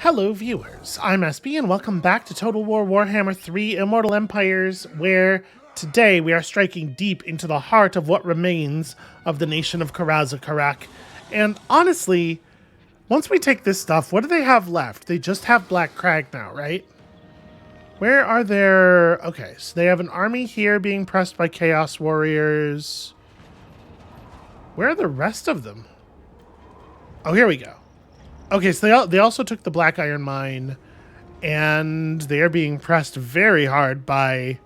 Hello viewers, I'm SB and welcome back to Total War Warhammer 3 Immortal Empires, where today we are striking deep into the heart of what remains of the nation of Karaz-Karak. And honestly, once we take this stuff, what do they have left? They just have Black Crag now, right? Where are their... Okay, so they have an army here being pressed by Chaos Warriors. Where are the rest of them? Oh, here we go. Okay, so they also took the Black Iron Mine, and they are being pressed very hard by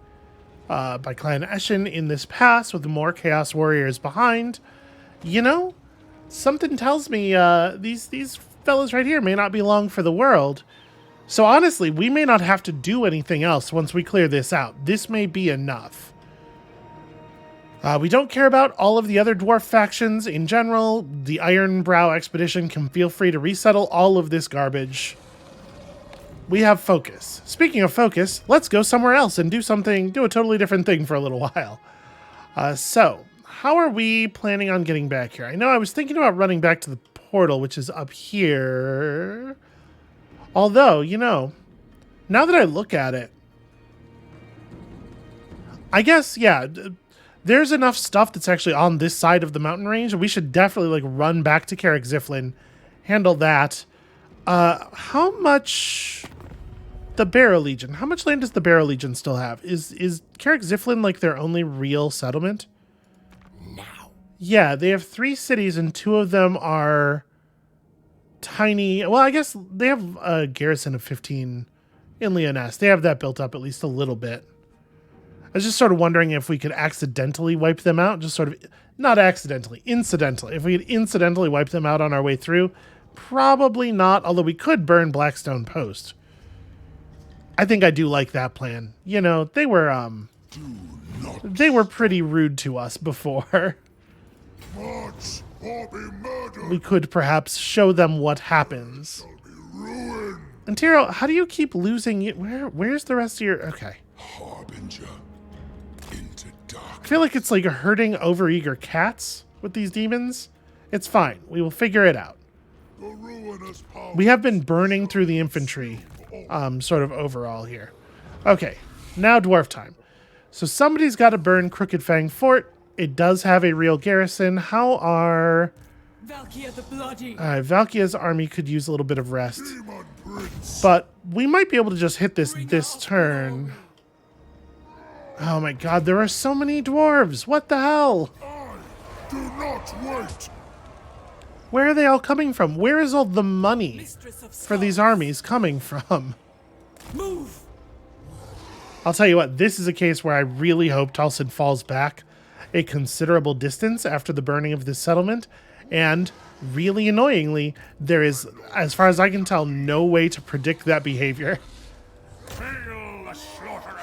Clan Eshin in this pass with more Chaos Warriors behind. You know, something tells me these fellas right here may not be long for the world. So honestly, we may not have to do anything else once we clear this out. This may be enough. We don't care about all of the other dwarf factions in general. The Iron Brow expedition can feel free to resettle all of this garbage. We have focus. Speaking of focus, let's go somewhere else and do a totally different thing for a little while. So, how are we planning on getting back here? I know I was thinking about running back to the portal, which is up here. Although, you know, now that I look at it, I guess, yeah, there's enough stuff that's actually on this side of the mountain range. We should definitely run back to Carrick Ziflin, handle that. How much the Barrow Legion? How much land does the Barrow Legion still have? Is Carrick Ziflin their only real settlement? Now. Yeah, they have 3 cities and 2 of them are tiny. Well, I guess they have a garrison of 15 in Lyonesse. They have that built up at least a little bit. I was just sort of wondering if we could accidentally wipe them out. Just sort of, not accidentally, incidentally. If we could incidentally wipe them out on our way through, probably not, although we could burn Blackstone Post. I think I do like that plan. You know, they were pretty rude to us before. We could perhaps show them what happens. And Tiro, how do you keep losing it? Where's the rest of your... Okay. Harbinger. I feel like it's like herding overeager cats with these demons. It's fine. We will figure it out. We have been burning through the infantry, sort of overall here. Okay, now dwarf time. So somebody's got to burn Crooked Fang Fort. It does have a real garrison. How are... Valkia the Bloody. Valkia's army could use a little bit of rest. But we might be able to just hit this turn. Oh my god, there are so many dwarves! What the hell? Do not wait. Where are they all coming from? Where is all the money for these armies coming from? Move! I'll tell you what, this is a case where I really hope Tulsin falls back a considerable distance after the burning of this settlement, and really annoyingly, there is, as far as I can tell, no way to predict that behavior.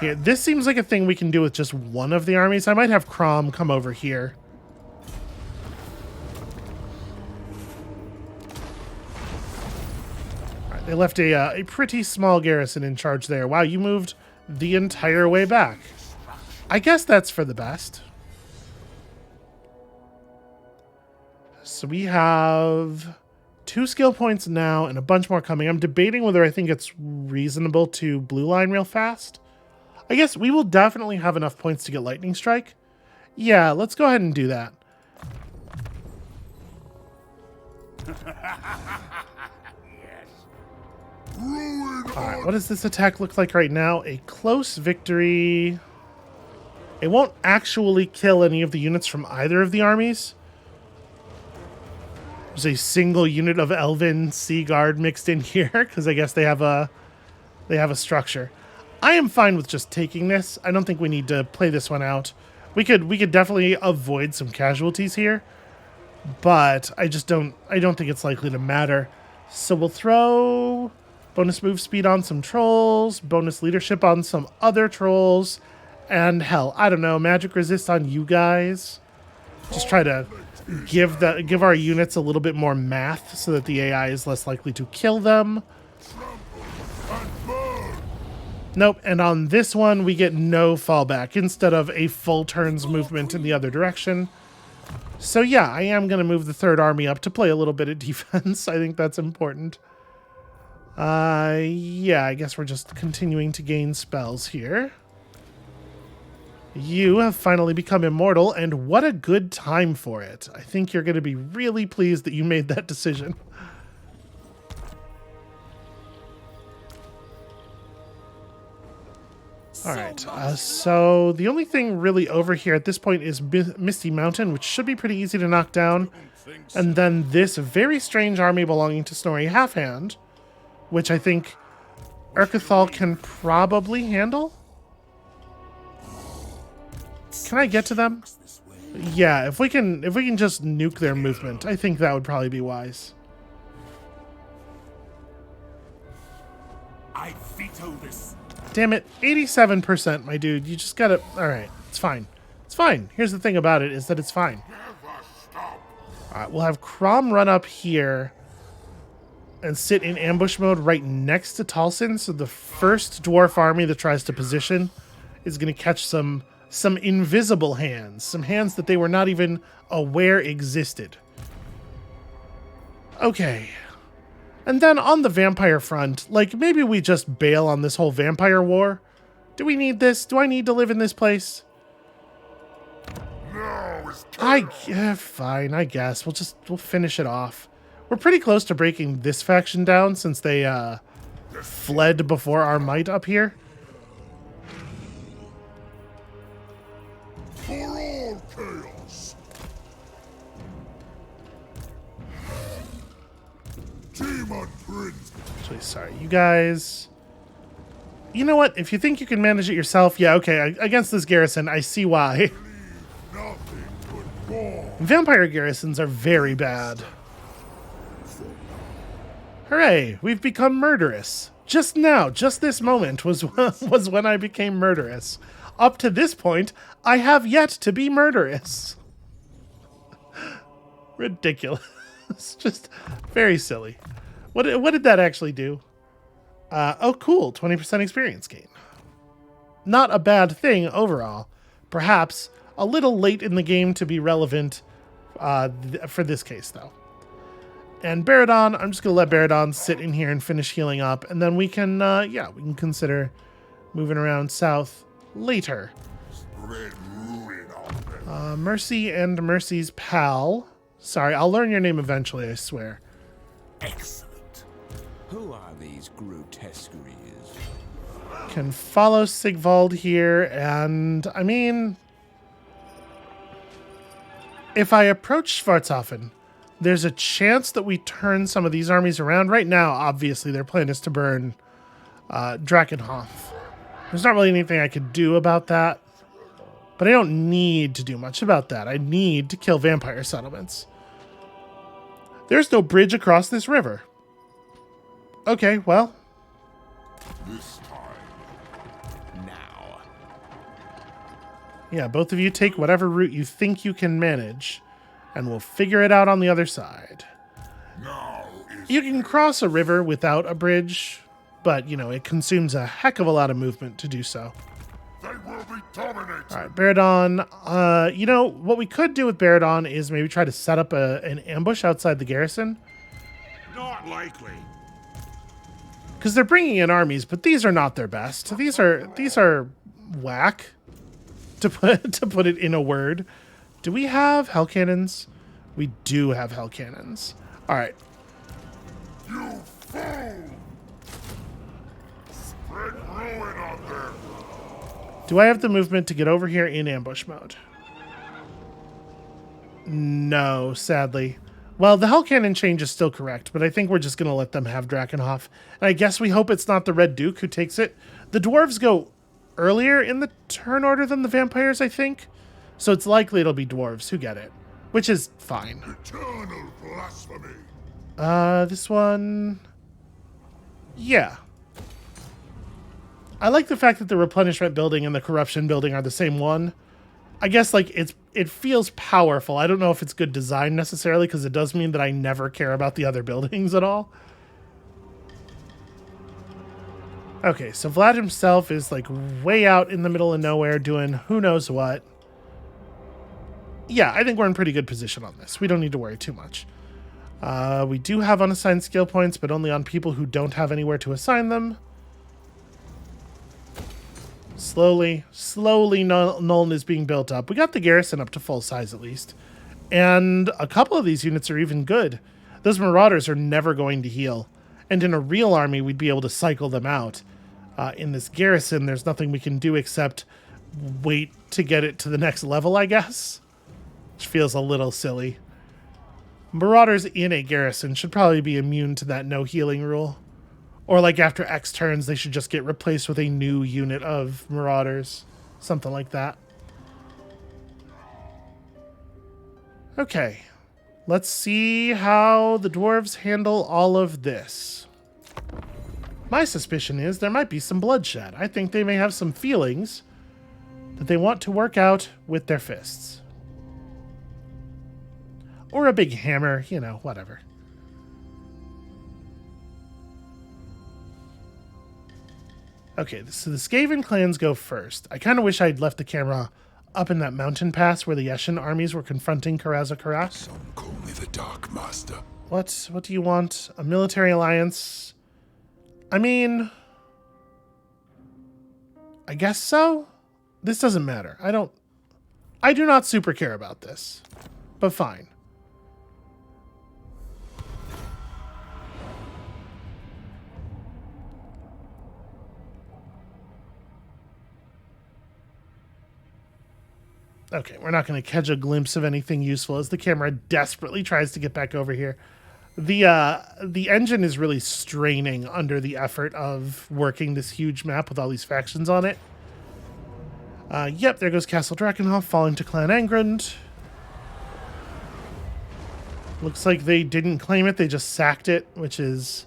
Here, this seems like a thing we can do with just one of the armies. I might have Crom come over here. All right, they left a pretty small garrison in charge there. Wow, you moved the entire way back. I guess that's for the best. So we have 2 skill points now and a bunch more coming. I'm debating whether I think it's reasonable to blue line real fast. I guess we will definitely have enough points to get Lightning Strike. Yeah, let's go ahead and do that. Alright, what does this attack look like right now? A close victory. It won't actually kill any of the units from either of the armies. There's a single unit of Elven Sea Guard mixed in here, because I guess they have a structure. I am fine with just taking this. I don't think we need to play this one out. We could definitely avoid some casualties here, but I don't think it's likely to matter. So we'll throw bonus move speed on some trolls, bonus leadership on some other trolls, and hell, I don't know, magic resist on you guys. Just try to give our units a little bit more math so that the AI is less likely to kill them. Nope, and on this one, we get no fallback instead of a full turn's movement in the other direction. So yeah, I am going to move the 3rd army up to play a little bit of defense. I think that's important. Yeah, I guess we're just continuing to gain spells here. You have finally become immortal, and what a good time for it. I think you're going to be really pleased that you made that decision. All right, so the only thing really over here at this point is Misty Mountain, which should be pretty easy to knock down. And then this very strange army belonging to Snorri Halfhand, which I think Urkathal can probably handle. Can I get to them? Yeah, if we can just nuke their movement, I think that would probably be wise. I veto this. Damn it, 87%, my dude. You just gotta... Alright, it's fine. It's fine. Here's the thing about it, is that it's fine. Alright, we'll have Crom run up here and sit in ambush mode right next to Talsin, so the first dwarf army that tries to position is going to catch some invisible hands. Some hands that they were not even aware existed. Okay. And then on the vampire front, like, maybe we just bail on this whole vampire war. Do we need this? Do I need to live in this place? Yeah, fine, I guess. We'll finish it off. We're pretty close to breaking this faction down since they fled before our might up here. For all chaos. Demon Prince. Actually, sorry, you guys. You know what? If you think you can manage it yourself, yeah, okay. Against this garrison, I see why. Nothing but gore. Vampire garrisons are very bad. Hooray! We've become murderous. Just now, just this moment was when I became murderous. Up to this point, I have yet to be murderous. Ridiculous. Just very silly. What did that actually do? Oh, cool. 20% experience gain. Not a bad thing overall. Perhaps a little late in the game to be relevant for this case, though. And Baradon, I'm just going to let Baradon sit in here and finish healing up. And then we can, we can consider moving around south later. Spread ruin on them. Mercy and Mercy's pal. Sorry, I'll learn your name eventually, I swear. Excellent. Who are these grotesqueries? Can follow Sigvald here, and I mean, if I approach Schwarzhofen, there's a chance that we turn some of these armies around. Right now, obviously, their plan is to burn Drakenhof. There's not really anything I could do about that, but I don't need to do much about that. I need to kill vampire settlements. There's no bridge across this river. Okay, well. This time. Now. Yeah, both of you take whatever route you think you can manage, and we'll figure it out on the other side. Now is You can cross a river without a bridge, but, you know, it consumes a heck of a lot of movement to do so. they will be dominated. All right, Baradon. You know, what we could do with Baradon is maybe try to set up an ambush outside the garrison. Not likely. Because they're bringing in armies, but these are not their best. These are whack, to put it in a word. Do we have hell cannons? We do have hell cannons. All right. You fool! Spread ruin on them. Do I have the movement to get over here in ambush mode? No, sadly. Well, the hell cannon change is still correct, but I think we're just going to let them have Drakenhof. And I guess we hope it's not the Red Duke who takes it. The dwarves go earlier in the turn order than the vampires, I think. So it's likely it'll be dwarves who get it, which is fine. Eternal blasphemy. This one... Yeah. I like the fact that the replenishment building and the corruption building are the same one. I guess, like, it feels powerful. I don't know if it's good design necessarily, because it does mean that I never care about the other buildings at all. Okay, so Vlad himself is, like, way out in the middle of nowhere doing who knows what. Yeah, I think we're in pretty good position on this. We don't need to worry too much. We do have unassigned skill points, but only on people who don't have anywhere to assign them. Slowly, Nuln is being built up. We got the garrison up to full size at least. And a couple of these units are even good. Those marauders are never going to heal. And in a real army, we'd be able to cycle them out. In this garrison, there's nothing we can do except wait to get it to the next level, I guess. Which feels a little silly. Marauders in a garrison should probably be immune to that no healing rule. Or like after X turns, they should just get replaced with a new unit of marauders. Something like that. Okay. Let's see how the dwarves handle all of this. My suspicion is there might be some bloodshed. I think they may have some feelings that they want to work out with their fists. Or a big hammer, you know, whatever. Okay, so the Skaven clans go first. I kind of wish I'd left the camera up in that mountain pass where the Eshin armies were confronting Karazha-Karak. Some call me the Dark Master. What do you want? A military alliance? I mean, I guess so? This doesn't matter. I do not super care about this, but fine. Okay, we're not going to catch a glimpse of anything useful as the camera desperately tries to get back over here. The engine is really straining under the effort of working this huge map with all these factions on it. Yep, there goes Castle Drakenhof falling to Clan Angrund. Looks like they didn't claim it, they just sacked it, which is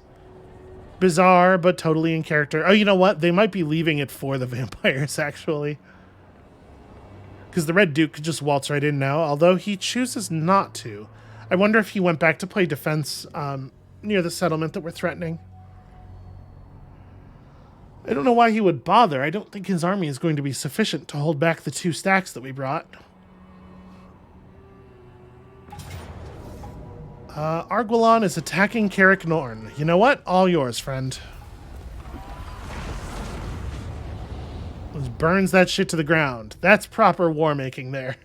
bizarre, but totally in character. Oh, you know what? They might be leaving it for the vampires, actually. Because the Red Duke could just waltz right in now, although he chooses not to. I wonder if he went back to play defense near the settlement that we're threatening. I don't know why he would bother. I don't think his army is going to be sufficient to hold back the 2 stacks that we brought. Arguelon is attacking Carrick Norn. You know what? All yours, friend. Just burns that shit to the ground. That's proper war making there.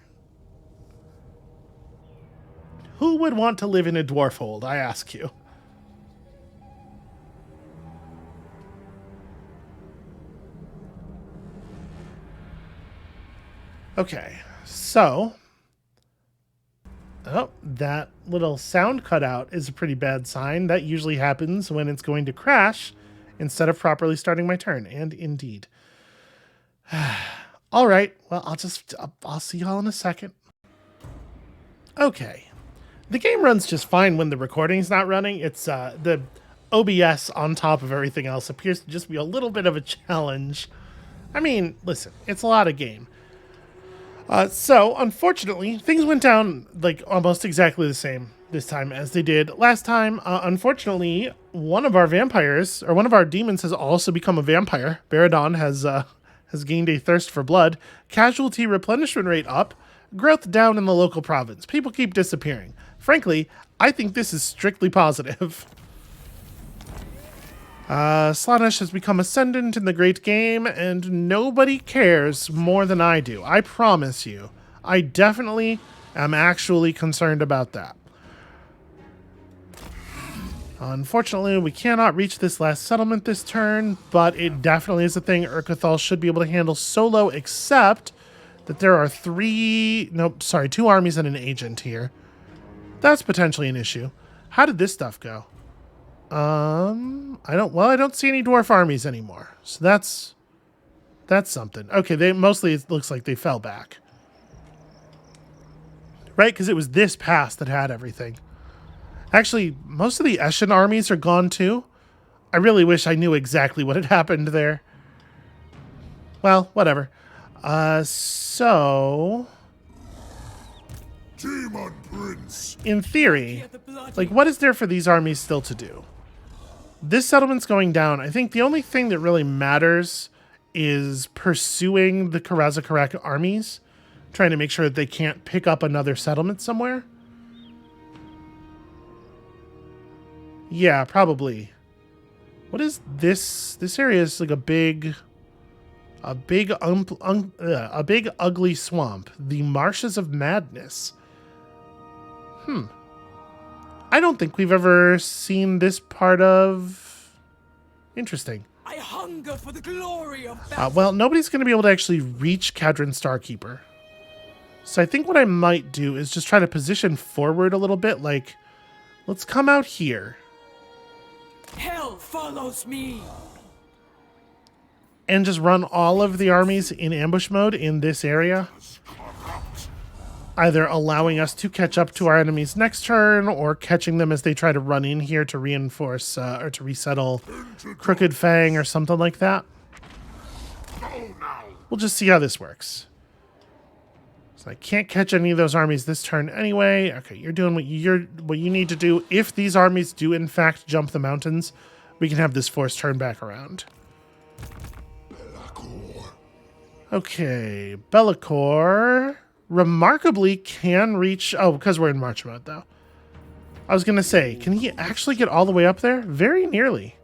Who would want to live in a dwarf hold, I ask you? Okay, so... Oh, that little sound cutout is a pretty bad sign. That usually happens when it's going to crash instead of properly starting my turn, and indeed. All right, well, I'll see y'all in a second. Okay. The game runs just fine when the recording's not running. It's the OBS on top of everything else appears to just be a little bit of a challenge. I mean, listen, it's a lot of game. So, unfortunately, things went down like almost exactly the same this time as they did last time. Unfortunately, one of our vampires, or one of our demons, has also become a vampire. Baradon has gained a thirst for blood. Casualty replenishment rate up. Growth down in the local province. People keep disappearing. Frankly, I think this is strictly positive. Slaanesh has become ascendant in the great game, and nobody cares more than I do. I promise you. I definitely am actually concerned about that. Unfortunately, we cannot reach this last settlement this turn, but it definitely is a thing Urkathal should be able to handle solo, except that there are 2 armies and an agent here. That's potentially an issue. How did this stuff go? I don't see any dwarf armies anymore. So that's something. Okay, it looks like they fell back. Right, because it was this pass that had everything. Actually, most of the Eshin armies are gone too. I really wish I knew exactly what had happened there. Well, whatever. So... Demon Prince! In theory, like, what is there for these armies still to do? This settlement's going down. I think the only thing that really matters is pursuing the Karazha-Karak armies, trying to make sure that they can't pick up another settlement somewhere. Yeah, probably. What is this? This area is like a big ugly swamp. The Marshes of Madness. I don't think we've ever seen this part of... Interesting. I hunger for the glory of battle. Well, nobody's going to be able to actually reach Cadron Starkeeper. So I think what I might do is just try to position forward a little bit. Like, let's come out here. Hell follows me. And just run all of the armies in ambush mode in this area. Either allowing us to catch up to our enemies next turn, or catching them as they try to run in here to reinforce or to resettle Crooked Fang or something like that. We'll just see how this works. So I can't catch any of those armies this turn anyway. Okay, you're doing what you need to do. If these armies do in fact jump the mountains, we can have this force turn back around. Okay, Be'lakor remarkably can reach... Oh, because we're in March mode, though. I was going to say, can he actually get all the way up there? Very nearly.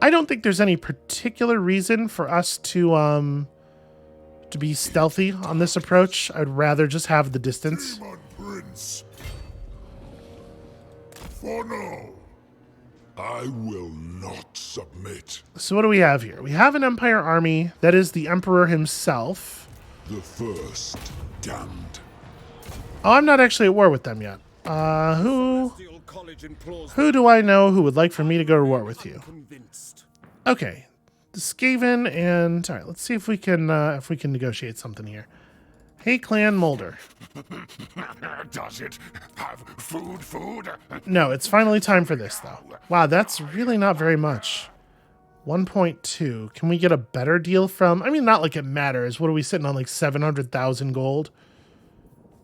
I don't think there's any particular reason for us to be stealthy on this approach. I'd rather just have the distance. Demon Prince. For now, I will not submit. So what do we have here? We have an Empire army that is the Emperor himself. The first damned. Oh, I'm not actually at war with them yet. Who do I know who would like for me to go to war with you? Okay, the Skaven and... All right, let's see if we can negotiate something here. Hey, Clan Mulder. Does it have food? No, it's finally time for this, though. Wow, that's really not very much. 1.2. Can we get a better deal from... I mean, not like it matters. What are we sitting on, like 700,000 gold?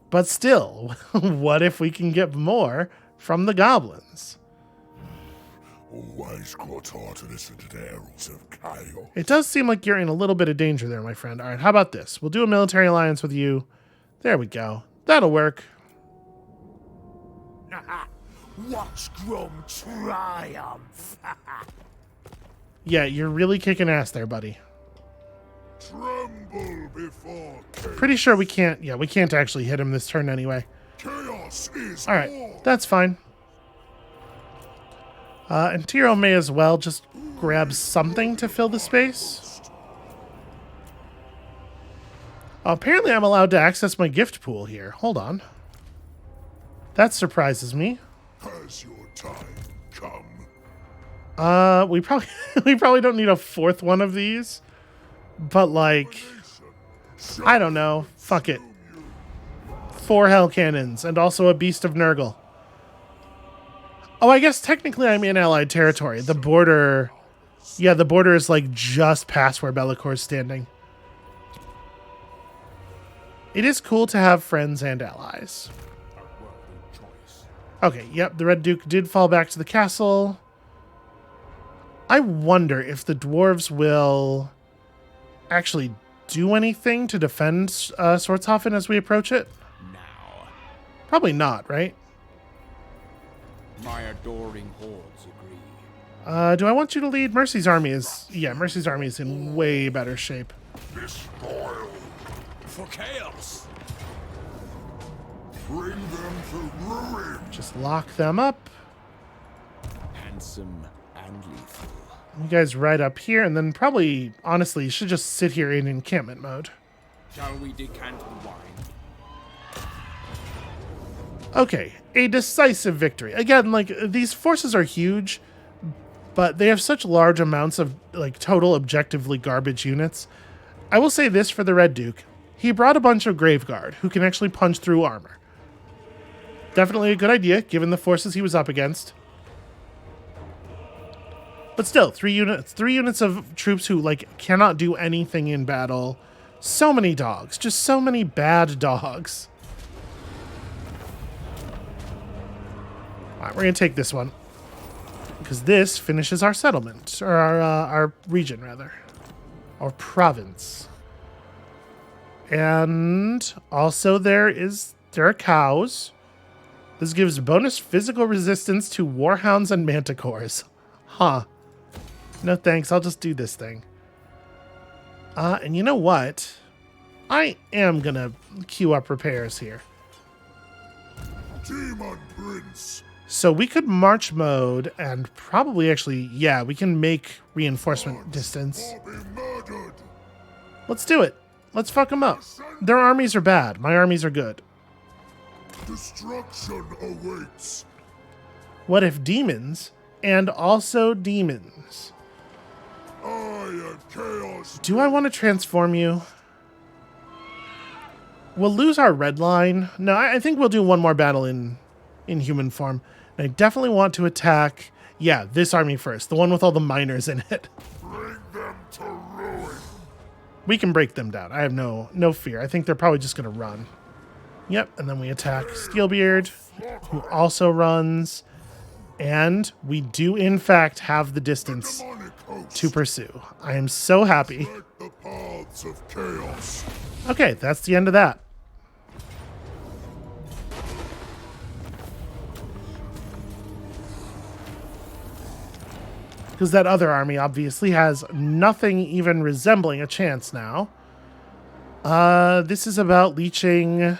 But still, what if we can get more from the goblins? Always got Artemis and arrows of chaos. It does seem like you're in a little bit of danger there, my friend. All right, how about this? We'll do a military alliance with you. There we go. That'll work. Watch Grom triumph. Yeah, you're really kicking ass there, buddy. Tremble before chaos. Pretty sure we can't... Yeah, we can't actually hit him this turn anyway. Chaos is All right, war. that's fine. And Tiro may as well just grab something to fill the space. Apparently I'm allowed to access my gift pool here. Hold on. That surprises me. Has your time come? We probably we probably don't need a fourth one of these. But like, I don't know. Fuck it. 4 hell cannons and also a beast of Nurgle. Oh, I guess technically I'm in allied territory. The border... Yeah, the border is like just past where Be'lakor's standing. It is cool to have friends and allies. Okay, yep, the Red Duke did fall back to the castle. I wonder if the dwarves will actually do anything to defend Swordshofen as we approach it. Now, Probably not, right? my adoring hordes agree. Do I want you to lead Mercy's army? Yeah, Mercy's army is in way better shape. Despoil. For chaos! Bring them to ruin. Just lock them up. Handsome and lethal. You guys right up here, and then probably, honestly, you should just sit here in encampment mode. Shall we decant the wine? Okay, a decisive victory. Again, like, these forces are huge, but they have such large amounts of, like, total objectively garbage units. I will say this for the Red Duke. He brought a bunch of Graveguard, who can actually punch through armor. Definitely a good idea, given the forces he was up against. But still, 3 units of troops who, like, cannot do anything in battle. So many dogs. Just so many bad dogs. Alright, we're going to take this one. Because this finishes our settlement. Or our region, rather. Our province. And also there are cows. This gives bonus physical resistance to warhounds and manticores. Huh. No thanks, I'll just do this thing. And you know what? I am gonna queue up repairs here. Demon Prince. So we could march mode and probably actually, yeah, we can make reinforcement distance. Will be murdered. Let's do it. Let's fuck them up. Their armies are bad. My armies are good. Destruction awaits. What if demons and also demons? I am chaos. Do I want to transform you? We'll lose our red line. No, I think we'll do one more battle in human form. And I definitely want to attack, yeah, this army first. The one with all the miners in it. Bring them to ruin. We can break them down. I have no fear. I think they're probably just going to run. Yep, and then we attack Steelbeard, who also runs. And we do, in fact, have the distance Demonic host. to pursue. I am so happy. Select the paths of chaos. Okay, that's the end of that. Because that other army obviously has nothing even resembling a chance now. This is about leeching.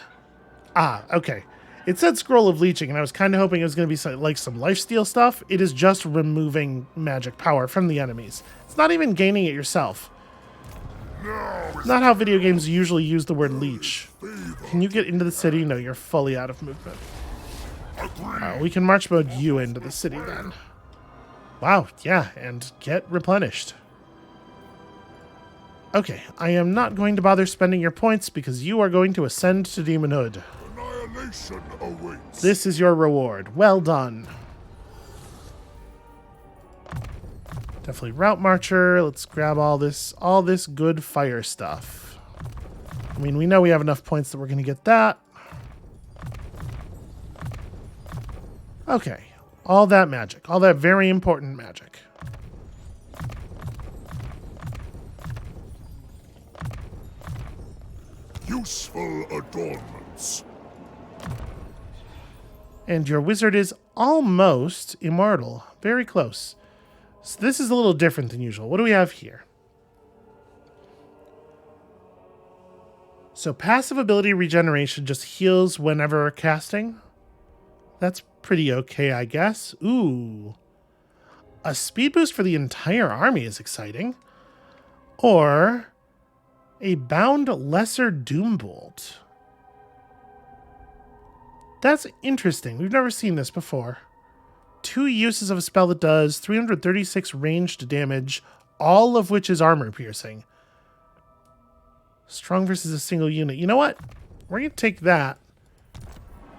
Okay. It said Scroll of Leeching, and I was kind of hoping it was going to be some lifesteal stuff. It is just removing magic power from the enemies. It's not even gaining it yourself. Not how video games usually use the word leech. Can you get into the city? No, you're fully out of movement. We can march mode you into the city then. Wow, yeah, and get replenished. Okay, I am not going to bother spending your points because you are going to ascend to demonhood. Annihilation awaits. This is your reward. Well done. Definitely route marcher. Let's grab all this good fire stuff. I mean, we know we have enough points that we're going to get that. Okay. All that magic. All that very important magic. Useful adornments. And your wizard is almost immortal. Very close. So this is a little different than usual. What do we have here? So passive ability regeneration just heals whenever casting. That's pretty okay, I guess. Ooh. A speed boost for the entire army is exciting. Or a bound lesser doombolt. That's interesting. We've never seen this before. 2 uses of a spell that does 336 ranged damage, all of which is armor piercing. Strong versus a single unit. You know what? We're going to take that.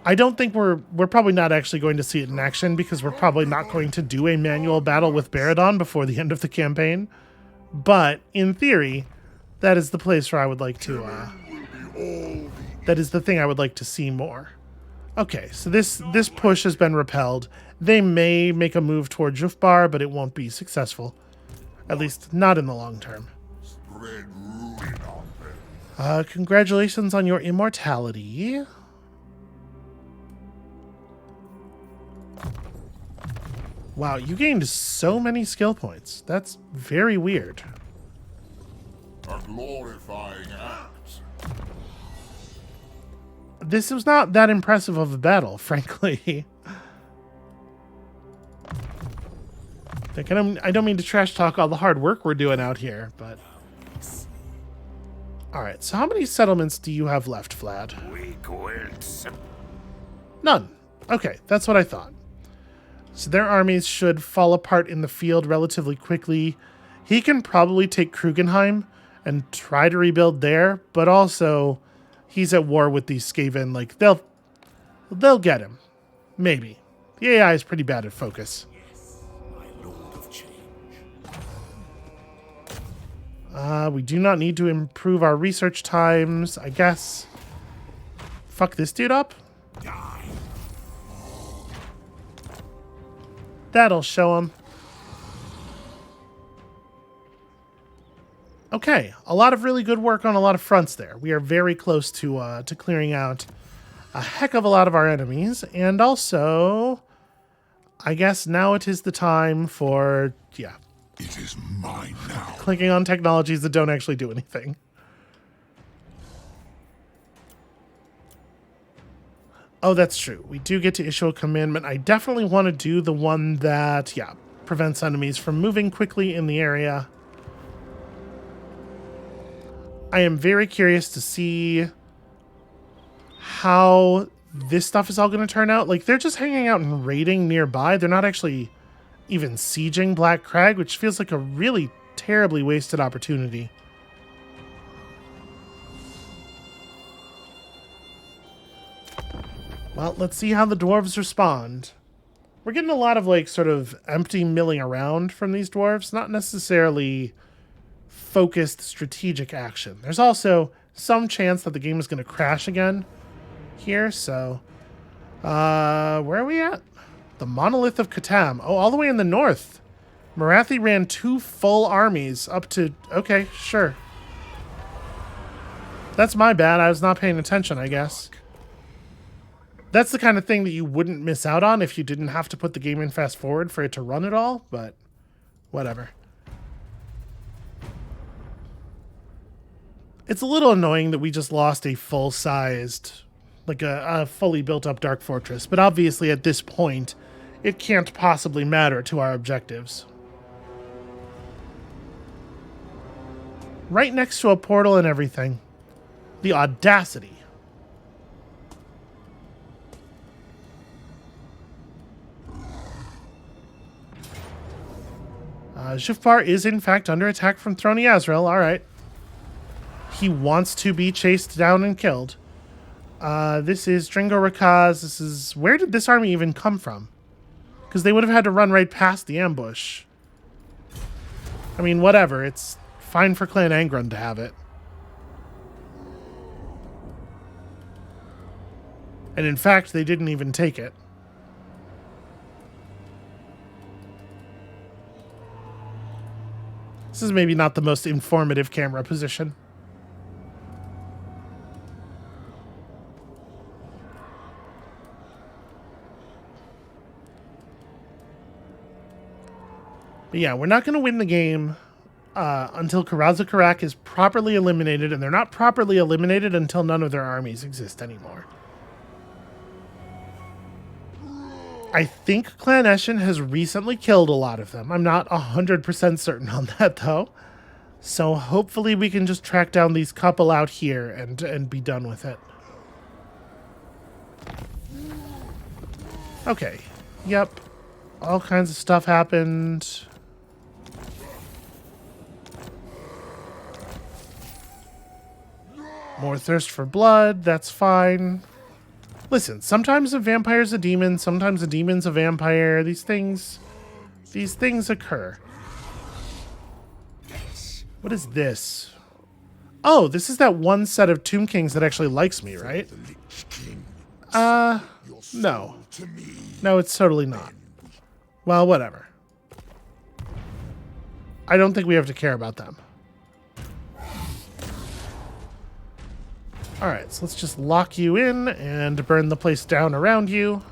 I don't think we're probably not actually going to see it in action because we're probably not going to do a manual battle with Baradon before the end of the campaign. But in theory, that is the place where I would like to, that is the thing I would like to see more. Okay, so this push has been repelled. They may make a move toward Jufbar, but it won't be successful. At least not in the long term. Spread ruin on them. Congratulations on your immortality. Wow, you gained so many skill points. That's very weird. A glorifying act. This was not that impressive of a battle, frankly. I don't mean to trash talk all the hard work we're doing out here, but... Alright, so how many settlements do you have left, Vlad? None. Okay, that's what I thought. So their armies should fall apart in the field relatively quickly. He can probably take Krugenheim and try to rebuild there, but also he's at war with these Skaven. Like, they'll get him. Maybe. The AI is pretty bad at focus. We do not need to improve our research times, I guess. Fuck this dude up. That'll show him. Okay, a lot of really good work on a lot of fronts there. We are very close to clearing out a heck of a lot of our enemies. And also, I guess now it is the time for, yeah, It is mine now. clicking on technologies that don't actually do anything. Oh, that's true. We do get to issue a commandment. I definitely want to do the one that, yeah, prevents enemies from moving quickly in the area. I am very curious to see how this stuff is all going to turn out. Like, they're just hanging out and raiding nearby. They're not actually even sieging Black Crag, which feels like a really terribly wasted opportunity. Well, let's see how the dwarves respond. We're getting a lot of, like, sort of empty milling around from these dwarves, not necessarily focused strategic action. There's also some chance that the game is going to crash again here, so... where are we at? The Monolith of Katam. Oh, all the way in the north. Marathi ran 2 full armies up to... Okay, sure. That's my bad. I was not paying attention, I guess. That's the kind of thing that you wouldn't miss out on if you didn't have to put the game in fast forward for it to run it all, but whatever. It's a little annoying that we just lost a full-sized, like a fully built-up Dark Fortress, but obviously at this point, it can't possibly matter to our objectives. Right next to a portal and everything. The audacity. Shifpar is in fact under attack from Throny Azrael. All right. He wants to be chased down and killed. This is Dringo Rakaz. This is... Where did this army even come from? Because they would have had to run right past the ambush. I mean, whatever. It's fine for Clan Angron to have it. And in fact, they didn't even take it. This is maybe not the most informative camera position. But yeah, we're not going to win the game until Karaza Karak is properly eliminated, and they're not properly eliminated until none of their armies exist anymore. I think Clan Eshin has recently killed a lot of them. I'm not 100% certain on that, though. So hopefully we can just track down these couple out here and be done with it. Okay. Yep. All kinds of stuff happened. More thirst for blood. That's fine. Listen, sometimes a vampire's a demon, sometimes a demon's a vampire. These things occur. What is this? Oh, this is that one set of Tomb Kings that actually likes me, right? No. No, it's totally not. Well, whatever. I don't think we have to care about them. Alright, so let's just lock you in and burn the place down around you.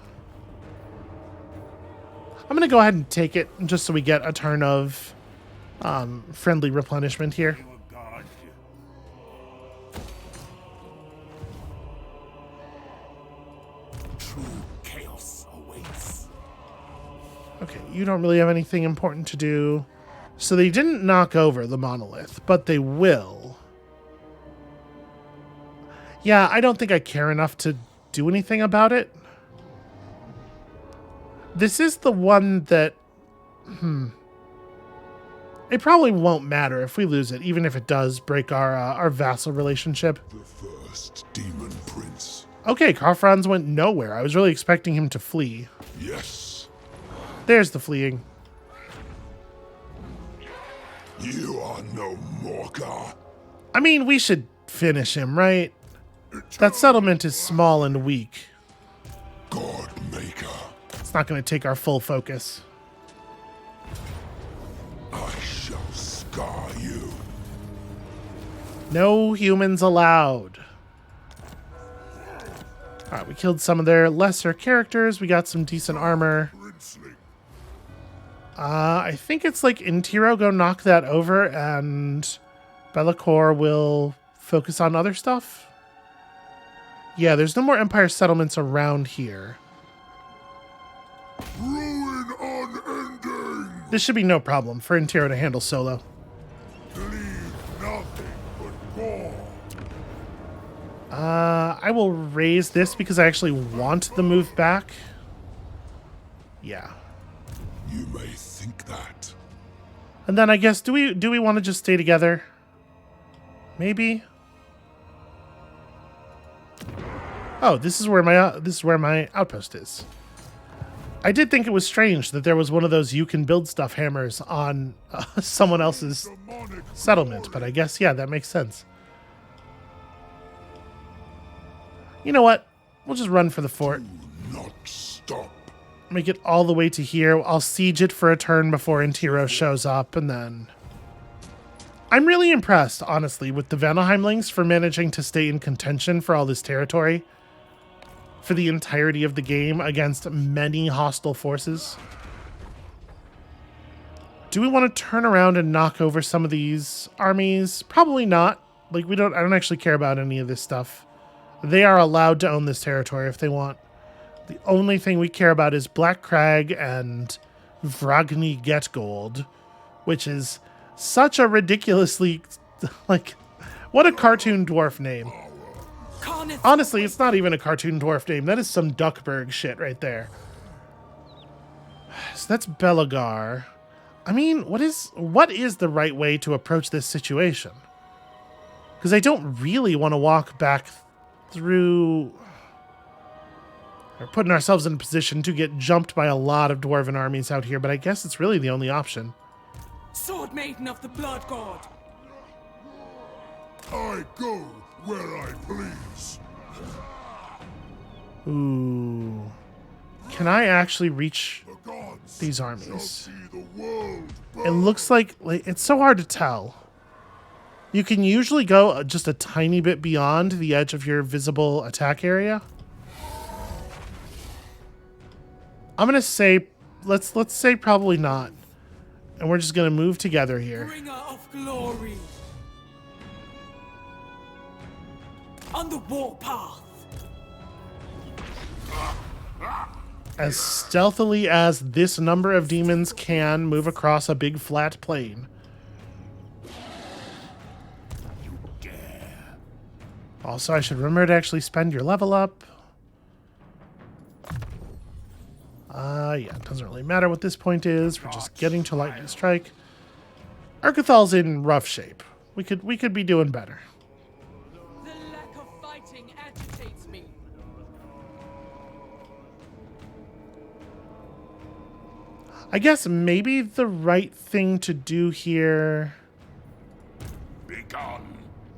I'm going to go ahead and take it just so we get a turn of friendly replenishment here. True chaos awaits. Okay, you don't really have anything important to do. So they didn't knock over the monolith, but they will. Yeah, I don't think I care enough to do anything about it. This is the one that... It probably won't matter if we lose it, even if it does break our vassal relationship. The first demon prince. Okay, Karl Franz went nowhere. I was really expecting him to flee. Yes. There's the fleeing. You are no Morka. I mean, we should finish him, right? That settlement is small and weak. God Maker. It's not going to take our full focus. I shall scar you. No humans allowed. Alright, we killed some of their lesser characters. We got some decent armor. Princely. I think it's like Intiro go knock that over and Be'lakor will focus on other stuff. Yeah, there's no more Empire settlements around here. Ruin unending. This should be no problem for Intiro to handle solo. Leave nothing but gore. I will raise this because I actually want the move back. Yeah. You may think that. And then I guess do we want to just stay together? Maybe. Oh, this is where my outpost is. I did think it was strange that there was one of those you can build stuff hammers on someone else's Demonic settlement, but I guess yeah, that makes sense. You know what? We'll just run for the fort. do not stop. Make it all the way to here. I'll siege it for a turn before Intiro shows up, and then... I'm really impressed, honestly, with the Vanaheimlings for managing to stay in contention for all this territory for the entirety of the game against many hostile forces. Do we want to turn around and knock over some of these armies? Probably not. Like, I don't actually care about any of this stuff. They are allowed to own this territory if they want. The only thing we care about is Black Crag and Vragni Getgold, which is such a ridiculously, like, what a cartoon dwarf name. Carneth, Honestly, it's not even a cartoon dwarf name. That is some Duckburg shit right there. So that's Belagar. I mean, what is the right way to approach this situation? Because I don't really want to walk back through... We're putting ourselves in a position to get jumped by a lot of dwarven armies out here, but I guess it's really the only option. Sword Maiden of the Blood God. I go where I please. Ooh. Can I actually reach The gods these shall armies? see the world It burn. looks like it's so hard to tell. You can usually go just a tiny bit beyond the edge of your visible attack area. I'm gonna say, let's say probably not, and we're just gonna move together here. Bringer of glory. On the warpath. As stealthily as this number of demons can move across a big flat plain. Also, I should remember to actually spend your level up. Yeah, it doesn't really matter what this point is. We're just getting to lightning strike. Urkathal's in rough shape. We could be doing better. The lack of fighting agitates me. I guess maybe the right thing to do here... Begone.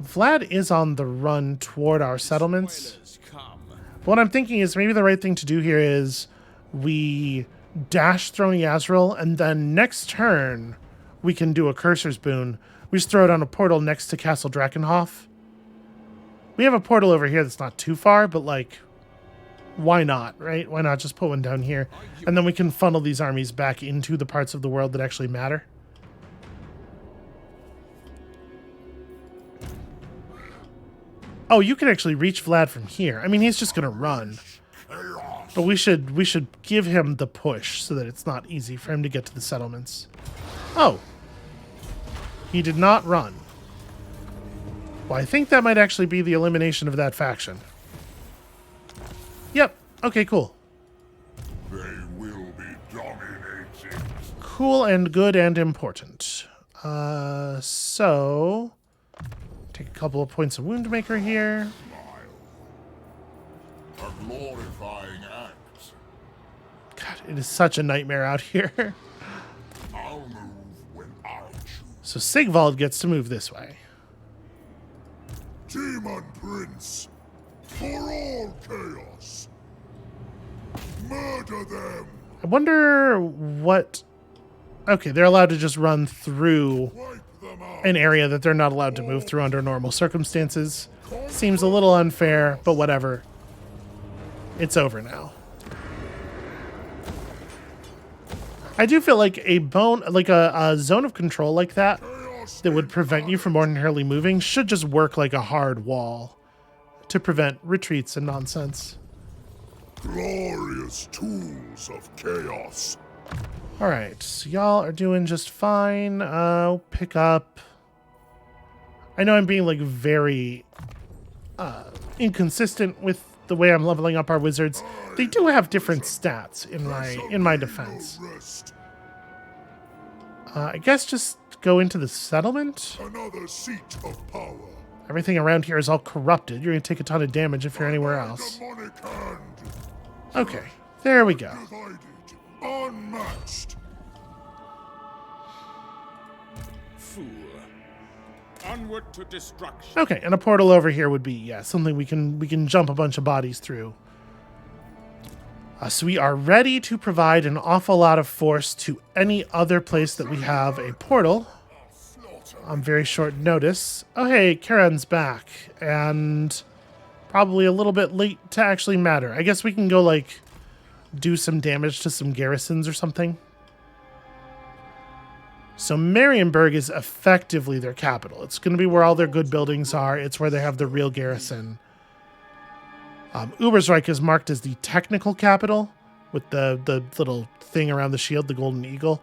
Vlad is on the run toward our settlements. Spoilers come. What I'm thinking is maybe the right thing to do here is we dash Throne Yazril, and then next turn we can do a Cursor's Boon. We just throw it on a portal next to Castle Drakenhof. We have a portal over here that's not too far, but like, why not, right? Why not just put one down here? And then we can funnel these armies back into the parts of the world that actually matter. Oh, you can actually reach Vlad from here. I mean, he's just gonna run. But we should give him the push so that it's not easy for him to get to the settlements. Oh. He did not run. Well, I think that might actually be the elimination of that faction. Yep. Okay, cool. They will be dominated. Cool and good and important. So... Take a couple of points of Woundmaker here. A glorifying act. God, it is such a nightmare out here. I'll move when I choose. So Sigvald gets to move this way. Demon Prince, for all chaos. Murder them. I wonder what... Okay, they're allowed to just run through Wipe them out. an area that they're not allowed to move through under normal circumstances. Seems a little unfair, but whatever. it's over now. I do feel like a zone of control like that that would prevent you from ordinarily moving should just work like a hard wall to prevent retreats and nonsense. Glorious tools of chaos. All right, so y'all are doing just fine. I'll pick up. I know I'm being like very inconsistent with the way I'm leveling up our wizards. They do have different stats in my defense. Rest. I guess just go into the settlement. Another seat of power. Everything around here is all corrupted. You're gonna take a ton of damage if you're anywhere else. Demonic hand. Okay, there we go. Divided. Unmatched. Fool. Onward to destruction. Okay, and a portal over here would be something we can jump a bunch of bodies through. So we are ready to provide an awful lot of force to any other place that we have a portal on very short notice. Oh hey, Karen's back, and probably a little bit late to actually matter. I guess we can go like do some damage to some garrisons or something. So Marienburg is effectively their capital. It's going to be where all their good buildings are. It's where they have the real garrison. Ubersreich is marked as the technical capital with the little thing around the shield, the golden eagle.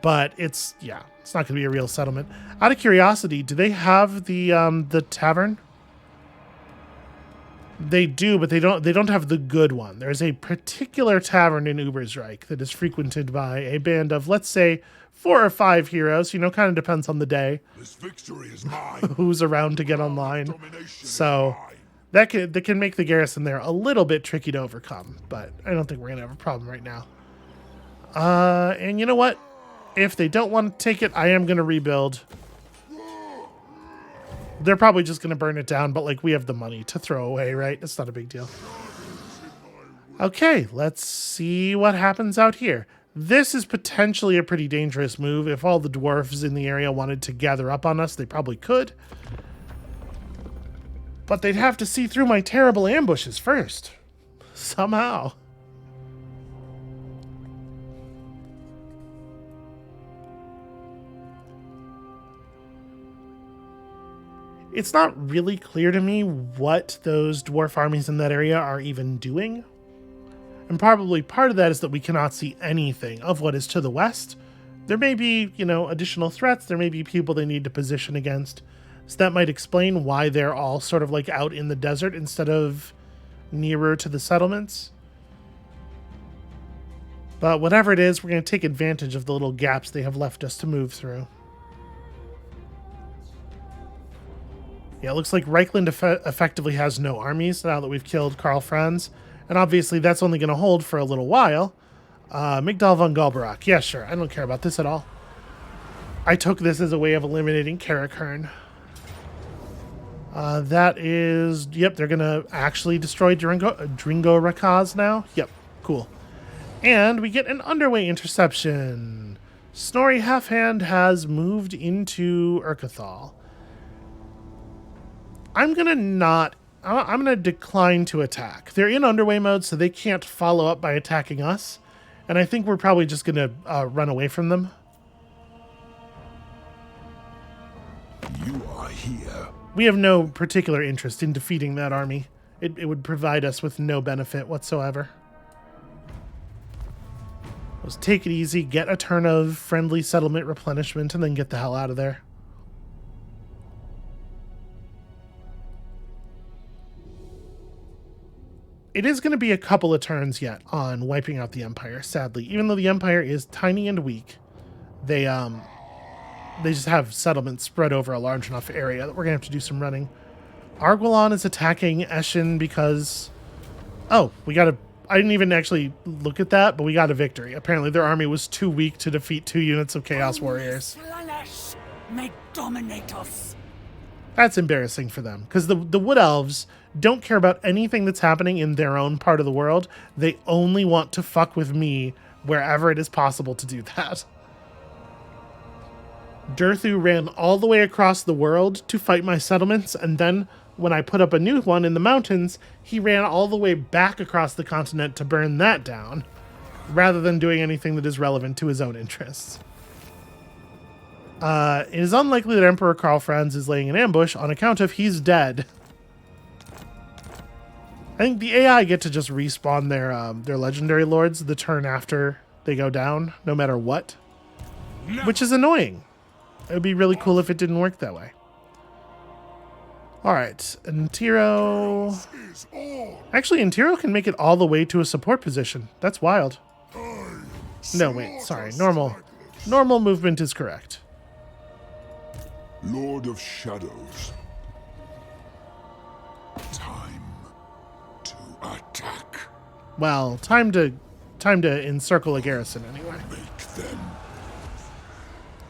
But it's not going to be a real settlement. Out of curiosity, do they have the tavern? They do, but they don't have the good one. There's a particular tavern in Ubersreich that is frequented by a band of, let's say, 4 or 5 heroes. Kind of depends on the day. This victory is mine. Who's around to get online. Domination So is mine. that can make the garrison there a little bit tricky to overcome, but I don't think we're gonna have a problem right now. And you know what? If they don't want to take it, I am gonna rebuild. They're probably just gonna burn it down, but like we have the money to throw away, right? It's not a big deal. Okay, let's see what happens out here. This is potentially a pretty dangerous move. If all the dwarves in the area wanted to gather up on us, they probably could. But they'd have to see through my terrible ambushes first. Somehow. It's not really clear to me what those dwarf armies in that area are even doing. And probably part of that is that we cannot see anything of what is to the west. There may be, additional threats. There may be people they need to position against. So that might explain why they're all sort of like out in the desert instead of nearer to the settlements. But whatever it is, we're going to take advantage of the little gaps they have left us to move through. Yeah, it looks like Reichland effectively has no armies now that we've killed Karl Franz. And obviously that's only going to hold for a little while. Migdal von Galbarach. Yeah, sure. I don't care about this at all. I took this as a way of eliminating Karakern. That is... Yep, they're going to actually destroy Dringo Rakaz now. Yep, cool. And we get an underway interception. Snorri Halfhand has moved into Urkathal. I'm going to decline to attack. They're in underway mode, so they can't follow up by attacking us. And I think we're probably just going to run away from them. You are here. We have no particular interest in defeating that army. It would provide us with no benefit whatsoever. Let's take it easy, get a turn of friendly settlement replenishment, and then get the hell out of there. It is going to be a couple of turns yet on wiping out the Empire, sadly. Even though the Empire is tiny and weak, they just have settlements spread over a large enough area that we're going to have to do some running. Arguelon is attacking Eschen because... Oh, I didn't even actually look at that, but we got a victory. Apparently their army was too weak to defeat 2 units of Chaos Warriors. Slanesh may dominate us. That's embarrassing for them, because the Wood Elves don't care about anything that's happening in their own part of the world. They only want to fuck with me wherever it is possible to do that. Durthu ran all the way across the world to fight my settlements, and then when I put up a new one in the mountains, he ran all the way back across the continent to burn that down, rather than doing anything that is relevant to his own interests. It is unlikely that Emperor Karl Franz is laying an ambush on account of he's dead. I think the AI get to just respawn their legendary lords the turn after they go down, no matter what, which is annoying. It would be really cool if it didn't work that way. All right, Intiro. Actually, Intiro can make it all the way to a support position. That's wild. No, wait, sorry. Normal movement is correct. Lord of Shadows. Time to attack. Well, time to encircle a garrison anyway. Make them.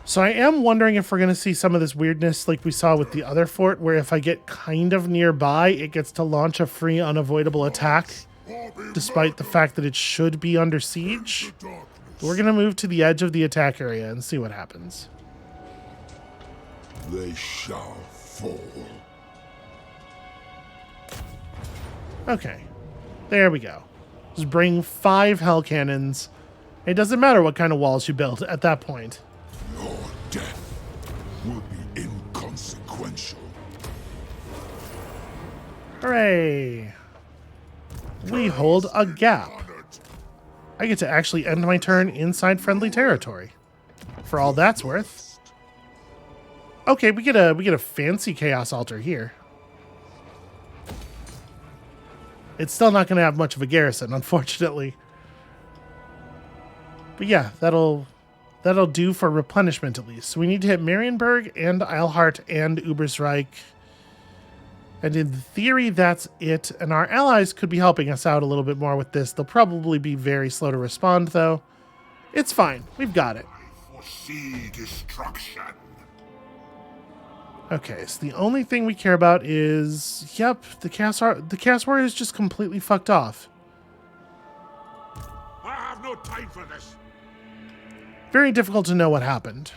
So I am wondering if we're going to see some of this weirdness like we saw with the other fort, where if I get kind of nearby, it gets to launch a free unavoidable attack, despite the fact that it should be under siege. But we're going to move to the edge of the attack area and see what happens. They shall fall. Okay, there we go. Just bring 5 hell cannons. It doesn't matter what kind of walls you build at that point. Your death will be inconsequential. Hooray! We hold a gap. I get to actually end my turn inside friendly territory. For all that's worth. Okay, we get a fancy chaos altar here. It's still not going to have much of a garrison, unfortunately. But yeah, that'll do for replenishment at least. So we need to hit Marienburg and Eilhart and Ubersreich. And in theory, that's it. And our allies could be helping us out a little bit more with this. They'll probably be very slow to respond, though. It's fine. We've got it. Foresee destruction. Okay, so the only thing we care about is... Yep, the Chaos Warrior is just completely fucked off. I have no time for this. Very difficult to know what happened.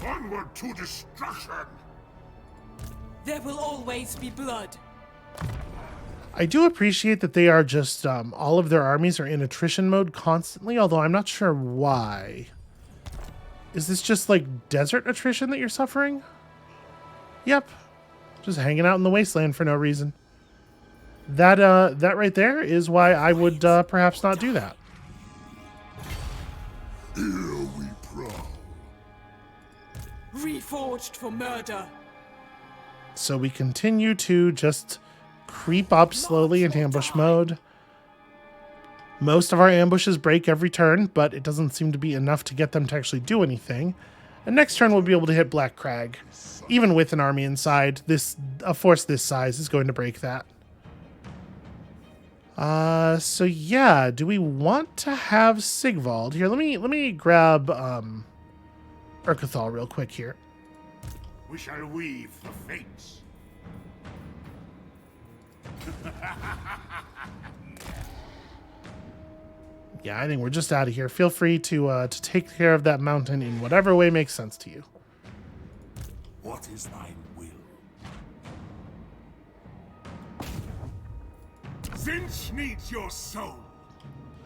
Onward to destruction. There will always be blood. I do appreciate that they are just... all of their armies are in attrition mode constantly, although I'm not sure why. Is this just like desert attrition that you're suffering? Yep. Just hanging out in the wasteland for no reason. That right there is why I would perhaps not do that. Here we prowl. Reforged for murder. So we continue to just creep up slowly in ambush mode. Most of our ambushes break every turn, but it doesn't seem to be enough to get them to actually do anything. And next turn we'll be able to hit Black Crag. Even with an army inside, a force this size is going to break that. So yeah, do we want to have Sigvald? Here, let me grab Urkathal real quick here. We shall weave the fates. Yeah, I think we're just out of here. Feel free to take care of that mountain in whatever way makes sense to you. What is thine will? Zinch needs your soul.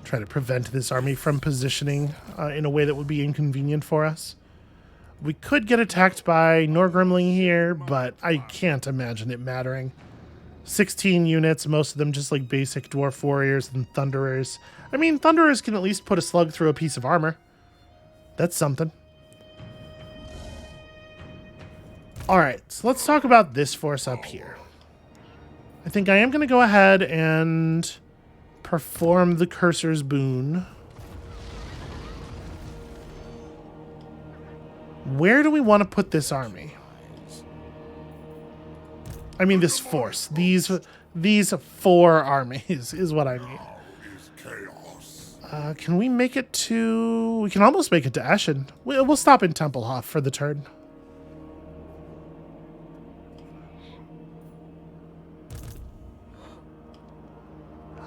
Try to prevent this army from positioning in a way that would be inconvenient for us. We could get attacked by Norgrimling here, but I can't imagine it mattering. 16 units, most of them just like basic dwarf warriors and thunderers. I mean, thunderers can at least put a slug through a piece of armor. That's something. Alright, so let's talk about this force up here. I think I am going to go ahead and perform the Cursor's Boon. Where do we want to put this army? I mean, this force. These 4 armies is what I mean. Can we make it to... We can almost make it to Eschen. We'll stop in Tempelhof for the turn.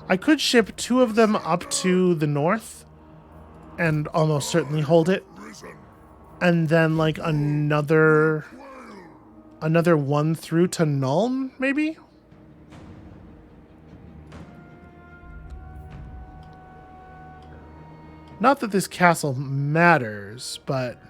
I could ship 2 of them up to the north and almost certainly hold it. And then, like, another another one through to Nuln, maybe? Not that this castle matters, but...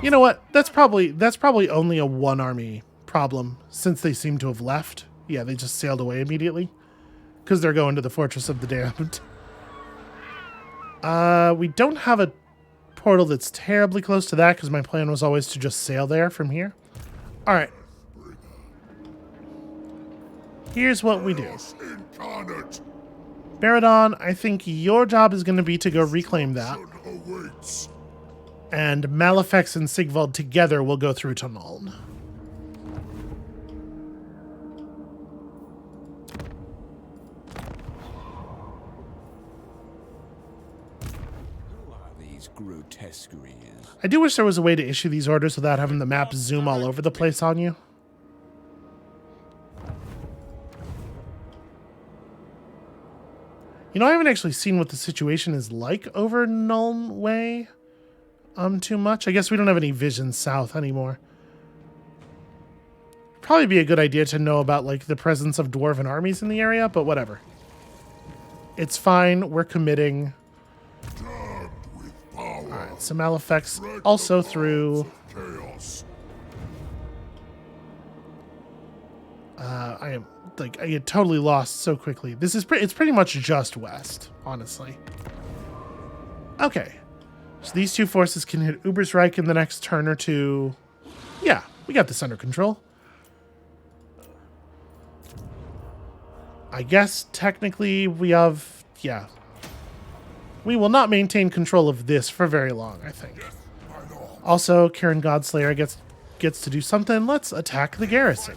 You know what? That's probably only a one army problem, since they seem to have left. Yeah, they just sailed away immediately. Because they're going to the Fortress of the Damned. We don't have a portal that's terribly close to that, because my plan was always to just sail there from here. Alright. Here's what we do. Incarnate. Baradon, I think your job is going to be to go reclaim that. Awaits. And Malefex and Sigvald together will go through to Nuln. Who are these grotesqueries? I do wish there was a way to issue these orders without having the map zoom all over the place on you. You know, I haven't actually seen what the situation is like over Nuln Way too much. I guess we don't have any vision south anymore. Probably be a good idea to know about like the presence of dwarven armies in the area, but whatever. It's fine. We're committing. Alright, so Malefex also through. Chaos. I get totally lost so quickly. This is it's pretty much just west, honestly. Okay. So these two forces can hit Ubersreich in the next turn or two. Yeah, we got this under control. I guess technically we have, yeah. We will not maintain control of this for very long, I think. Also, Karen Godslayer gets to do something. Let's attack the garrison.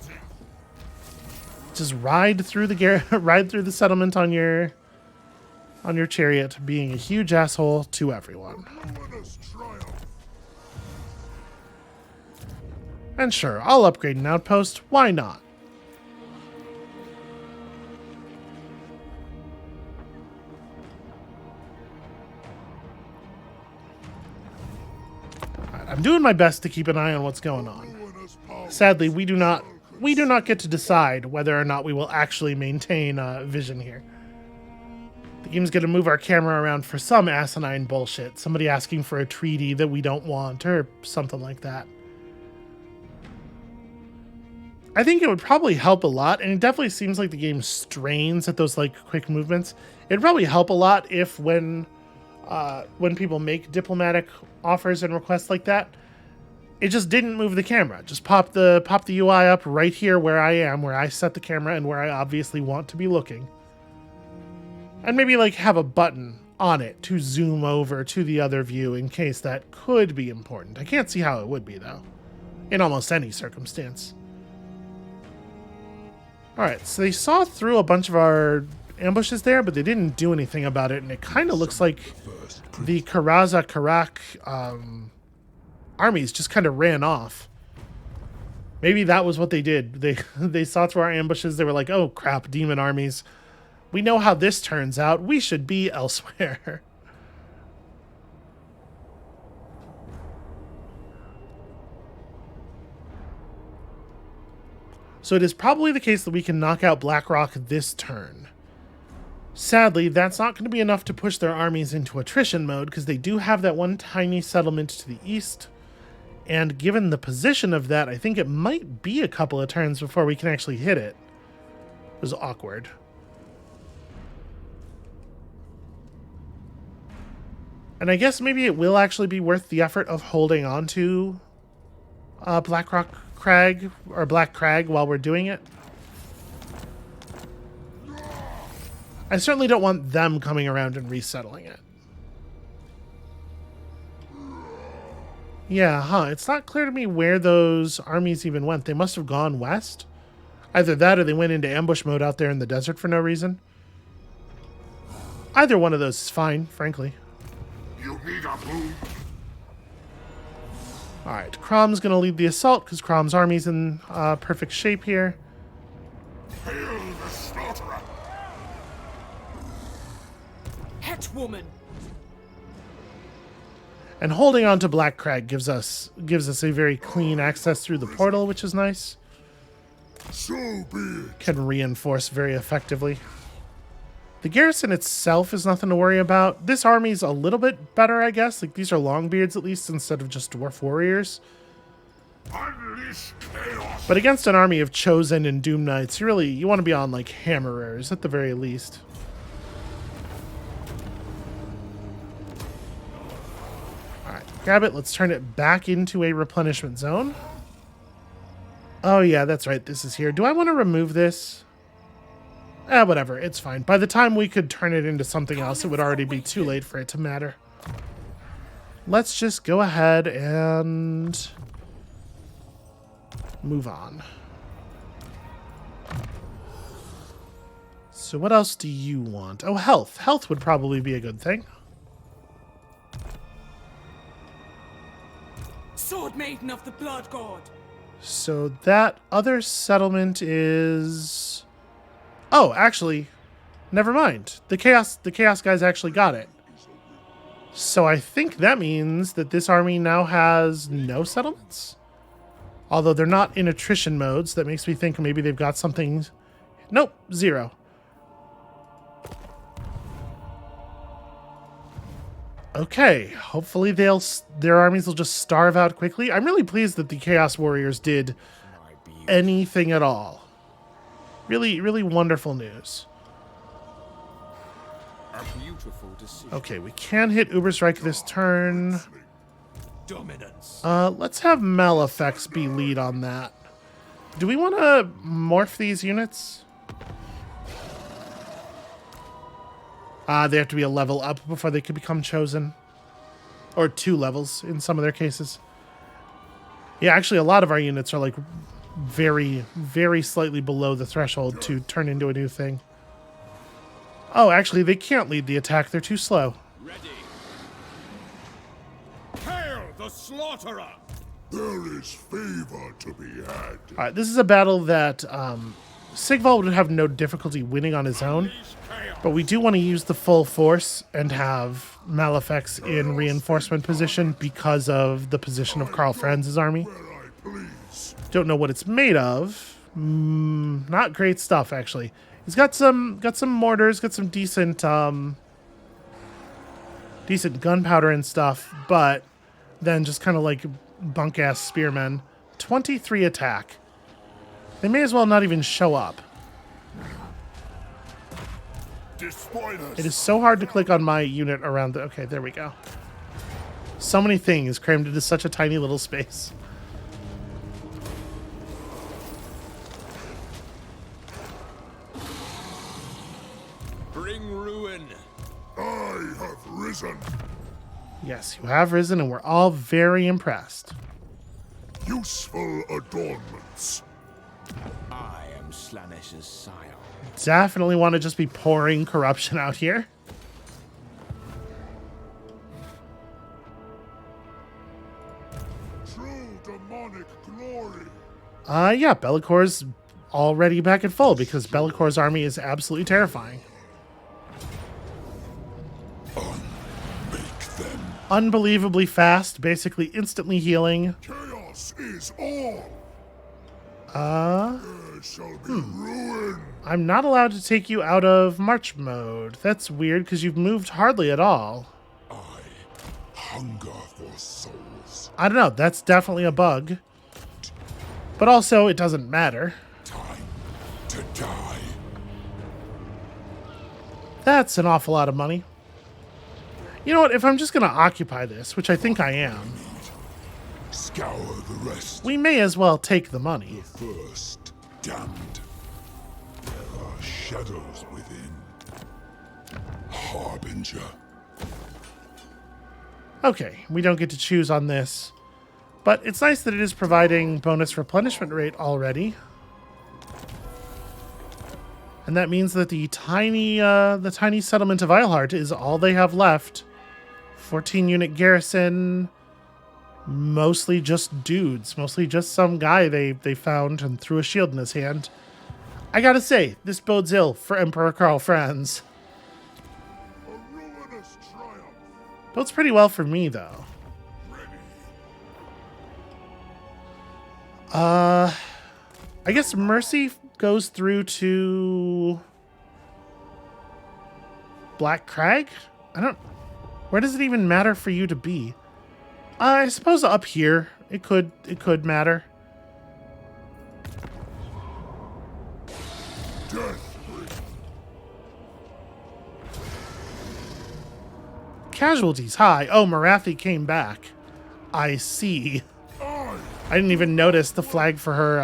Just ride through the settlement on your chariot, being a huge asshole to everyone. And sure, I'll upgrade an outpost. Why not? Alright, I'm doing my best to keep an eye on what's going on. Sadly, we do not get to decide whether or not we will actually maintain vision here. The game's going to move our camera around for some asinine bullshit. Somebody asking for a treaty that we don't want or something like that. I think it would probably help a lot, and it definitely seems like the game strains at those like quick movements. It'd probably help a lot if when people make diplomatic offers and requests like that, it just didn't move the camera. Just pop the UI up right here where I am, where I set the camera and where I obviously want to be looking. And maybe like have a button on it to zoom over to the other view in case that could be important. I can't see how it would be though, in almost any circumstance. Alright, so they saw through a bunch of our ambushes there, but they didn't do anything about it, and it kind of looks like the Karaza-Karak armies just kind of ran off. Maybe that was what they did. They saw through our ambushes. They were like, oh crap, demon armies. We know how this turns out. We should be elsewhere. So it is probably the case that we can knock out Blackrock this turn. Sadly, that's not going to be enough to push their armies into attrition mode, because they do have that one tiny settlement to the east. And given the position of that, I think it might be a couple of turns before we can actually hit it. It was awkward. And I guess maybe it will actually be worth the effort of holding on to Blackrock Crag, or Black Crag, while we're doing it. I certainly don't want them coming around and resettling it. Yeah, it's not clear to me where those armies even went. They must have gone west. Either that or they went into ambush mode out there in the desert for no reason. Either one of those is fine, frankly. You need a move. Alright, Crom's going to lead the assault because Crom's army's in perfect shape here. Hail the slaughterer. Hetwoman! And holding on to Black Crag gives us a very clean access through the portal, which is nice. So be it. Can reinforce very effectively. The garrison itself is nothing to worry about. This army's a little bit better, I guess. Like, these are Longbeards at least instead of just Dwarf Warriors. Unleash chaos. But against an army of Chosen and Doom Knights, you want to be on, like, Hammerers at the very least. Alright, grab it. Let's turn it back into a replenishment zone. Oh, yeah, that's right. This is here. Do I want to remove this? Whatever. It's fine. By the time we could turn it into something else, it would already be too late for it to matter. Let's just go ahead and move on. So what else do you want? Oh, health. Health would probably be a good thing. Sword Maiden of the Blood God. So that other settlement is... Oh, actually, never mind. The Chaos guys actually got it. So I think that means that this army now has no settlements? Although they're not in attrition modes, that makes me think maybe they've got something... Nope, 0. Okay, hopefully their armies will just starve out quickly. I'm really pleased that the Chaos Warriors did anything at all. Really, really wonderful news. A beautiful decision. Okay, we can hit Uberstrike this turn. Dominance. Let's have Malefics be lead on that. Do we want to morph these units? They have to be a level up before they could become chosen. Or 2 levels in some of their cases. Yeah, actually a lot of our units are like very, very slightly below the threshold to turn into a new thing. Oh, actually they can't lead the attack. They're too slow. Ready. Hail the slaughterer! There is favor to be had. Alright, this is a battle that Sigvald would have no difficulty winning on his own. But we do want to use the full force and have Malefics in reinforcement position because of the position of Karl Franz's army. Where I please. Don't know what it's made of. Not great stuff, actually. He's got some mortars, got some decent gunpowder and stuff, but then just kind of like bunk-ass spearmen. 23 attack. They may as well not even show up. Despoil us. It is so hard to click on my unit around the... Okay, there we go. So many things crammed into such a tiny little space. Bring ruin. I have risen. Yes, you have risen, and we're all very impressed. Useful adornments. I am Slanesh's sire. Definitely want to just be pouring corruption out here. True demonic glory. Yeah, Bellacor's already back at full because Bellacor's army is absolutely terrifying. Make them. Unbelievably fast, basically instantly healing. Chaos is all. There shall be ruin. I'm not allowed to take you out of March mode. That's weird because you've moved hardly at all. I hunger for souls. I don't know, that's definitely a bug. But also, it doesn't matter. Time to die. That's an awful lot of money. You know what, if I'm just going to occupy this, which I think I am, Scour the rest. we may as well take the money. First damned. There are shadows within. Harbinger. Okay, we don't get to choose on this. But it's nice that it is providing bonus replenishment rate already. And that means that the tiny settlement of Eilhart is all they have left. 14-unit garrison, mostly just dudes. Mostly just some guy they found and threw a shield in his hand. I gotta say, this bodes ill for Emperor Karl Franz. A ruinous triumph. Bodes pretty well for me, though. I guess Mercy goes through to Black Crag? I don't... Where does it even matter for you to be? I suppose up here it could matter. Casualties high. Oh, Marathi came back. I see. I didn't even notice the flag for her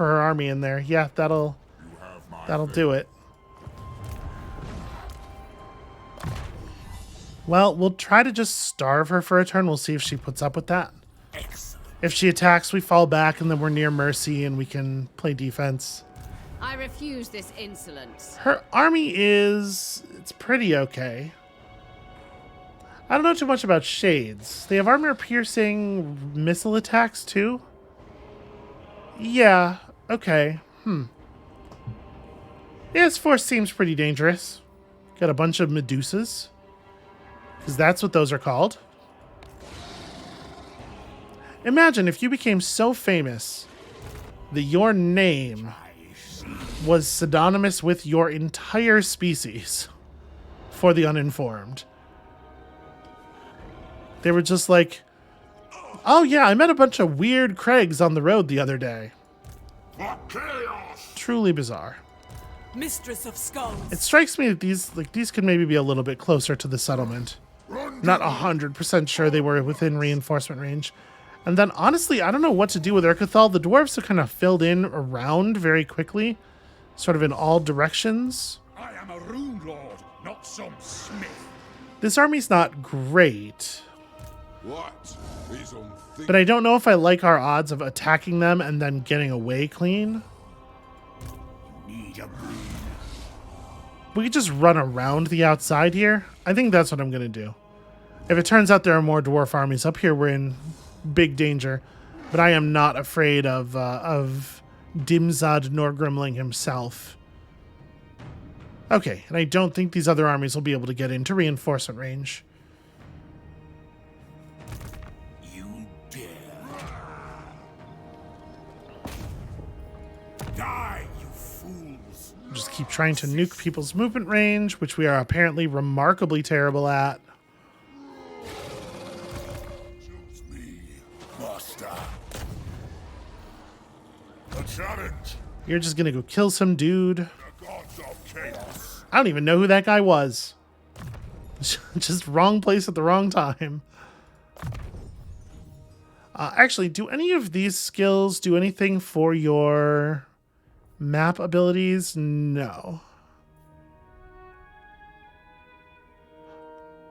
army in there. Yeah, that'll do it. Well, we'll try to just starve her for a turn. We'll see if she puts up with that. Excellent. If she attacks, we fall back, and then we're near Mercy, and we can play defense. I refuse this insolence. Her army it's pretty okay. I don't know too much about Shades. They have armor-piercing missile attacks, too? Yeah, okay. Yeah, this force seems pretty dangerous. Got a bunch of Medusas. Because that's what those are called. Imagine if you became so famous that your name was synonymous with your entire species for the uninformed. They were just like, oh yeah, I met a bunch of weird Craigs on the road the other day. Truly bizarre. Mistress of Skulls. It strikes me that these could maybe be a little bit closer to the settlement. Not 100% sure they were within reinforcement range. And then honestly, I don't know what to do with Urcathal. The dwarves are kind of filled in around very quickly, sort of in all directions. I am a rune lord, not some smith. This army's not great, What is unthinkable? but I don't know if I like our odds of attacking them and then getting away clean. Need a rune. We could just run around the outside here. I think that's what I'm going to do. If it turns out there are more dwarf armies up here, we're in big danger. But I am not afraid of Dimzad Norgrimling himself. Okay, and I don't think these other armies will be able to get into reinforcement range. You dare. Die, you fools. Just keep trying to nuke people's movement range, which we are apparently remarkably terrible at. Choose me. Master. A challenge. You're just gonna go kill some dude. The gods of chaos. I don't even know who that guy was. Just wrong place at the wrong time. Actually, do any of these skills do anything for your map abilities? No.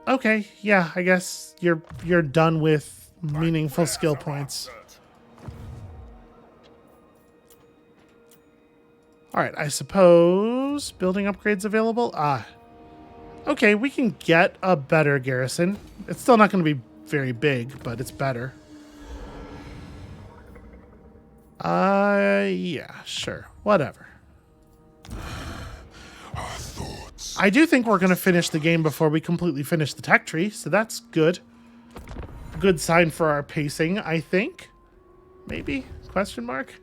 Okay, yeah, I guess you're done with meaningful skill points. Alright, I suppose building upgrades available? Okay, we can get a better garrison. It's still not going to be very big, but it's better. Yeah, sure. Whatever. Our thoughts. I do think we're going to finish the game before we completely finish the tech tree, so that's good. Good sign for our pacing, I think. Maybe? Question mark?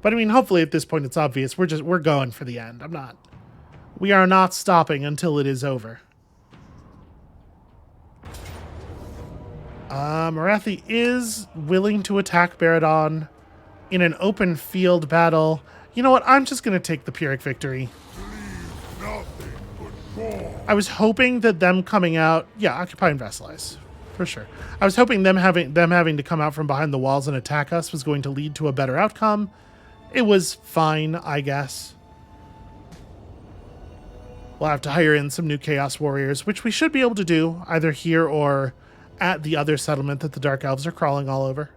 But I mean, hopefully at this point it's obvious. We're going for the end. We are not stopping until it is over. Marathi is willing to attack Baradon in an open field battle. You know what? I'm just going to take the Pyrrhic victory. Nothing but more. I was hoping that them coming out... Yeah, occupy and vassalize. For sure. I was hoping them having to come out from behind the walls and attack us was going to lead to a better outcome. It was fine, I guess. We'll have to hire in some new Chaos Warriors, which we should be able to do, either here or at the other settlement that the Dark Elves are crawling all over.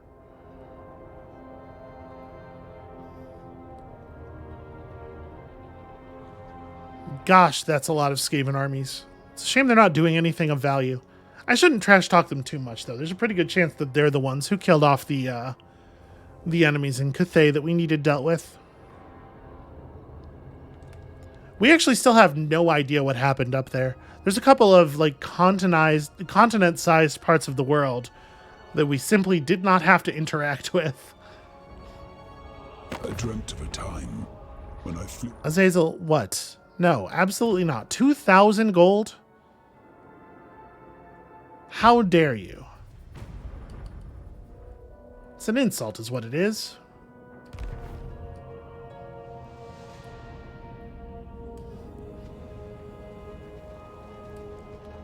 Gosh, that's a lot of Skaven armies. It's a shame they're not doing anything of value. I shouldn't trash talk them too much, though. There's a pretty good chance that they're the ones who killed off the enemies in Cathay that we needed dealt with. We actually still have no idea what happened up there. There's a couple of like continent-sized parts of the world that we simply did not have to interact with. I dreamt of a time when I flew. Azazel, what? No, absolutely not. 2,000 gold? How dare you? It's an insult is what it is.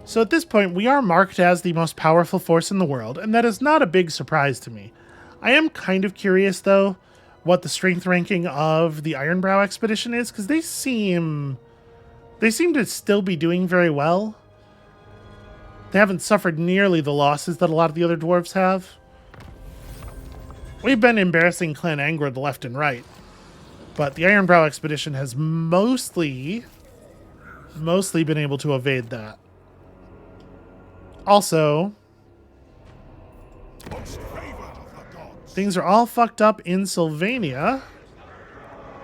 So at this point, we are marked as the most powerful force in the world, and that is not a big surprise to me. I am kind of curious, though, what the strength ranking of the Ironbrow expedition is, because they seem to still be doing very well. They haven't suffered nearly the losses that a lot of the other dwarves have. We've been embarrassing Clan Angor the left and right, but the Ironbrow expedition has mostly been able to evade that. Also, things are all fucked up in Sylvania,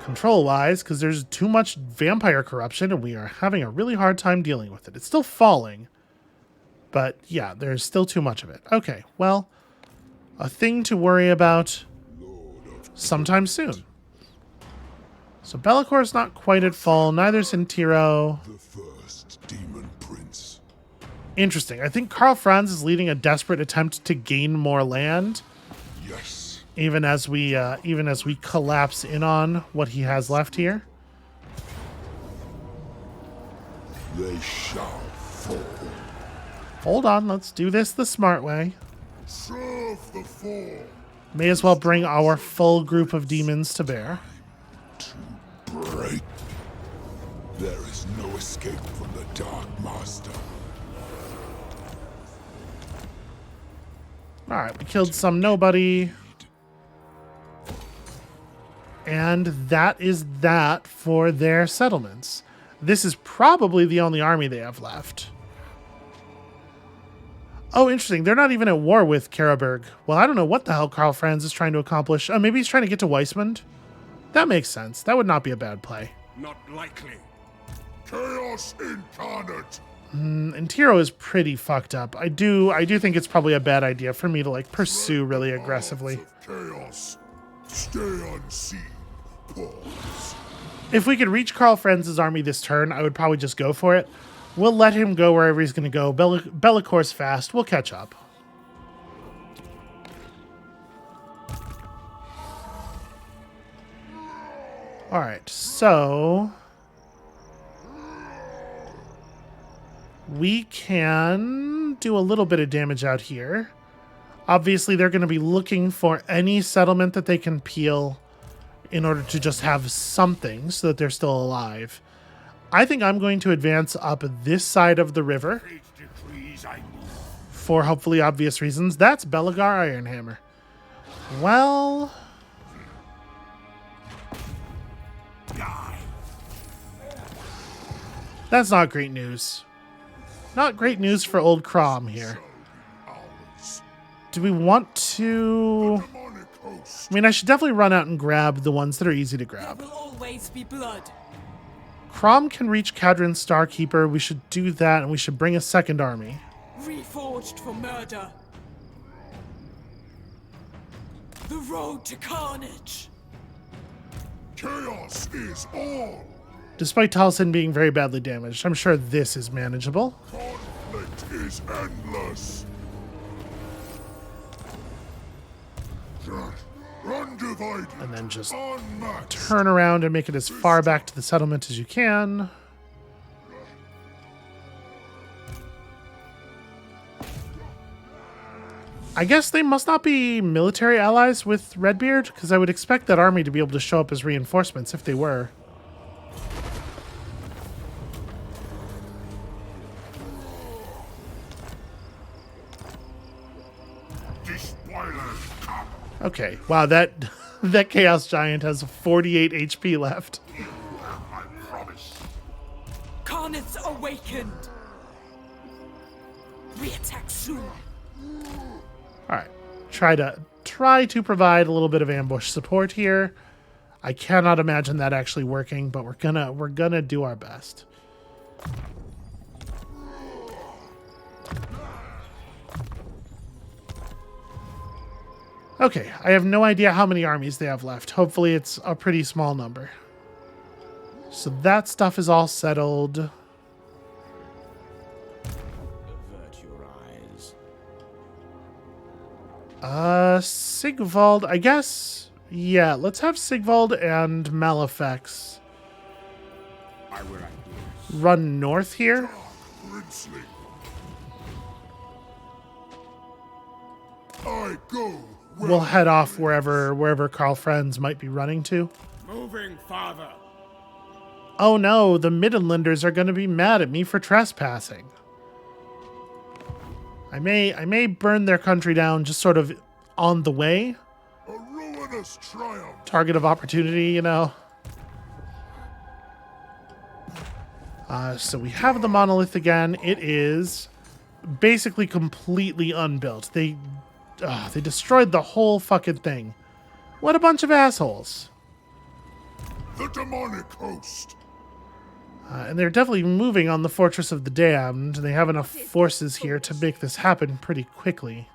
control-wise, because there's too much vampire corruption, and we are having a really hard time dealing with it. It's still falling, but yeah, there's still too much of it. Okay, well, a thing to worry about sometime soon. So Bellacor's not quite at fall, neither's Intiro. The first demon prince. Interesting. I think Karl Franz is leading a desperate attempt to gain more land, Yes. even as we collapse in on what he has left here. They shall fall. Hold on, let's do this the smart way. Serve the fall. May as well bring our full group of demons to bear. Break. There is no escape from the Dark Master. Alright, we killed some nobody. And that is that for their settlements. This is probably the only army they have left. Oh, interesting. They're not even at war with Karaberg. Well, I don't know what the hell Karl Franz is trying to accomplish. Oh, maybe he's trying to get to Weismund? That makes sense. That would not be a bad play. Not likely. Chaos incarnate. Intiro is pretty fucked up. I do think it's probably a bad idea for me to like pursue really aggressively. Chaos. Stay unseen. Pause. If we could reach Karl Franz's army this turn, I would probably just go for it. We'll let him go wherever he's going to go. Bellacor's fast. We'll catch up. All right, so we can do a little bit of damage out here. Obviously, they're going to be looking for any settlement that they can peel in order to just have something so that they're still alive. I think I'm going to advance up this side of the river Fate decrees I move. for hopefully obvious reasons. That's Belagar Ironhammer. Well, Die. that's not great news. Not great news for old Crom here. Ours. Do we want to... Demonic host. I mean, I should definitely run out and grab the ones that are easy to grab. Will always be blood. Crom can reach Cadron's Starkeeper. We should do that, and we should bring a second army. Reforged for murder. The road to carnage. Chaos is all. Despite Taliesin being very badly damaged, I'm sure this is manageable. Conflict is endless. Undivided. And then just Unmatched. turn around and make it as far back to the settlement as you can. I guess they must not be military allies with Redbeard, because I would expect that army to be able to show up as reinforcements if they were. Despoilers come. Okay, wow, that that Chaos Giant has 48 HP left. You have my promise. Carnets awakened. We attack soon. All right, try to provide a little bit of ambush support here. I cannot imagine that actually working, but we're gonna do our best. Okay, I have no idea how many armies they have left. Hopefully it's a pretty small number. So that stuff is all settled. Avert your eyes. Sigvald, I guess. Yeah, let's have Sigvald and Malefax I will act this. run north here. Princely. I go. We'll head off wherever Karl Franz might be running to. Moving, father. Oh no, the Midlanders are going to be mad at me for trespassing. I may burn their country down just sort of on the way. A ruinous triumph. Target of opportunity, you know. So we have the monolith again. It is basically completely unbuilt. They destroyed the whole fucking thing. What a bunch of assholes. The demonic host. And they're definitely moving on the Fortress of the Damned. They have enough forces here to make this happen pretty quickly.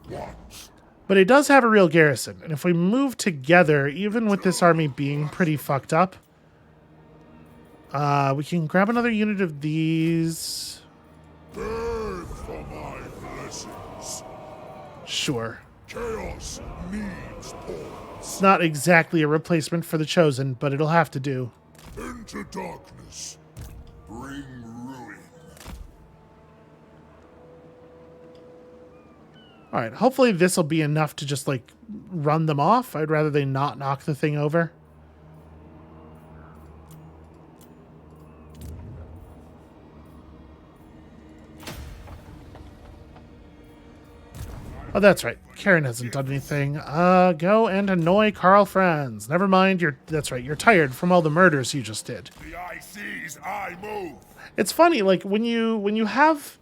What? But it does have a real garrison. And if we move together, even with this army being pretty fucked up, we can grab another unit of these. Beg for my blessings. Sure. Chaos needs pawns. It's not exactly a replacement for the Chosen, but it'll have to do. Into darkness. Bring ruin. Alright, hopefully this will be enough to just, like, run them off. I'd rather they not knock the thing over. Oh, that's right. Karen hasn't done anything. Go and annoy Karl Franz. Never mind, that's right, you're tired from all the murders you just did. The eye sees, I move. It's funny, like, when you have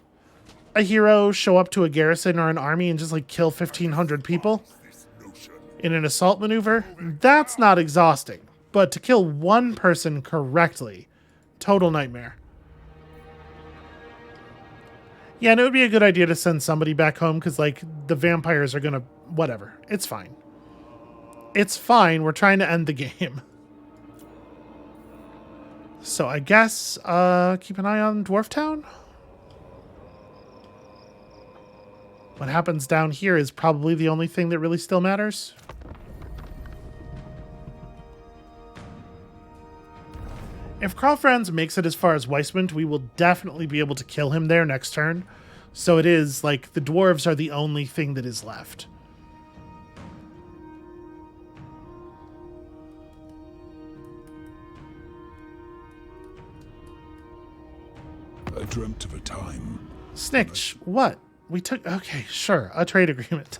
a hero show up to a garrison or an army and just, like, kill 1,500 people This notion. in an assault maneuver, that's not exhausting. But to kill one person correctly, total nightmare. Yeah, and it would be a good idea to send somebody back home because, like, the vampires are going to... Whatever. It's fine. It's fine. We're trying to end the game. So I guess keep an eye on Dwarf Town. What happens down here is probably the only thing that really still matters. If Karl Franz makes it as far as Weissmund, we will definitely be able to kill him there next turn. So it is, like, the dwarves are the only thing that is left. I dreamt of a time. Snitch, what? We took... Okay, sure, a trade agreement.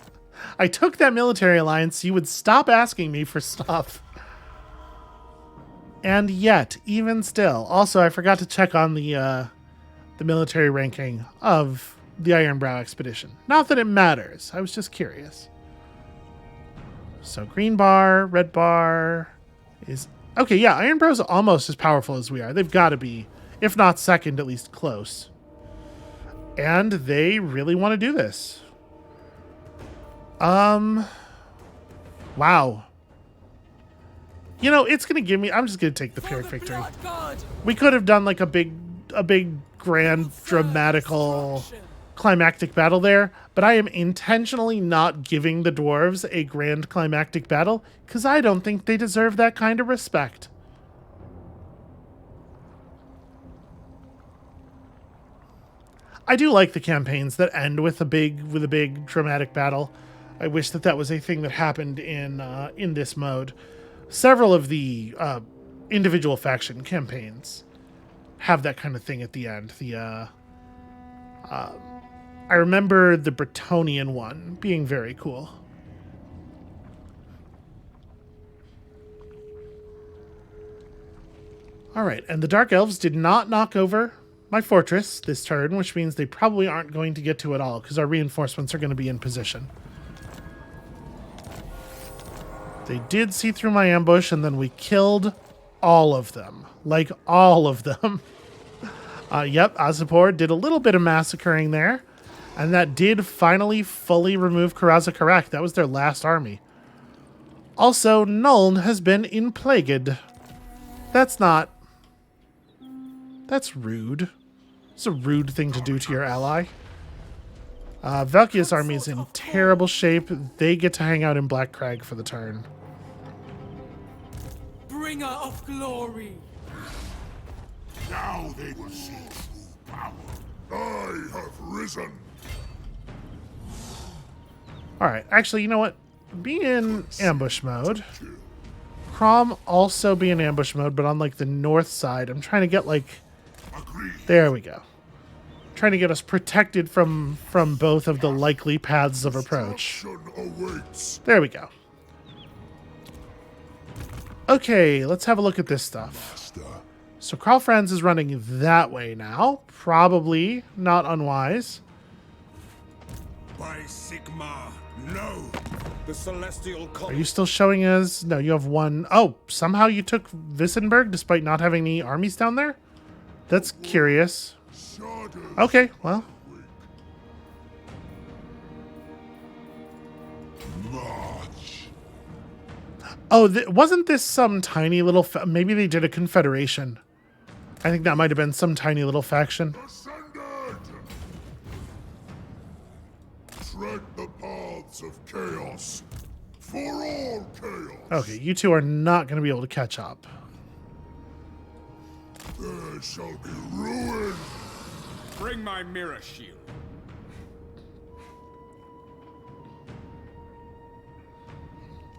I took that military alliance so you would stop asking me for stuff. And yet, even still... Also, I forgot to check on the military ranking of the Ironbrow expedition. Not that it matters. I was just curious. So, green bar, red bar is... Okay, yeah, Ironbrow's almost as powerful as we are. They've got to be, if not second, at least close. And they really want to do this. Wow. You know, it's going to give me... I'm just going to take the Pyrrhic victory. We could have done, like, a big, grand, dramatical, climactic battle there, but I am intentionally not giving the dwarves a grand climactic battle because I don't think they deserve that kind of respect. I do like the campaigns that end with a big dramatic battle. I wish that was a thing that happened in this mode. Several of the individual faction campaigns have that kind of thing at the end. I remember the Bretonnian one being very cool. All right, and the Dark Elves did not knock over my fortress this turn, which means they probably aren't going to get to it all because our reinforcements are going to be in position. They did see through my ambush, and then we killed all of them. Like, all of them. Yep, Azapor did a little bit of massacring there. And that did finally fully remove Karak. That was their last army. Also, Nuln has been implagued. That's rude. It's a rude thing to do to your ally. Valkia's army is in terrible shape. They get to hang out in Black Crag for the turn. Bringer of glory. Now they will see true power. I have risen. Alright, actually, you know what? Be in ambush mode. Crom also be in ambush mode, but on like the north side. I'm trying to get like... Agreed. There we go. Trying to get us protected from both of the likely paths of approach. Destruction awaits. There we go. Okay, let's have a look at this stuff. Master, So Karl Franz is running that way now. Probably not unwise. By Sigma, no. The celestial Are color. you still showing us? No, you have one. Oh, somehow you took Wissenberg despite not having any armies down there? That's curious. Shadows. Okay, well. March. Oh, wasn't this some tiny little... maybe they did a confederation. I think that might have been some tiny little faction. Ascended. Tread the paths of chaos. For all chaos. Okay, you two are not going to be able to catch up. There shall be ruin. Bring my mirror shield.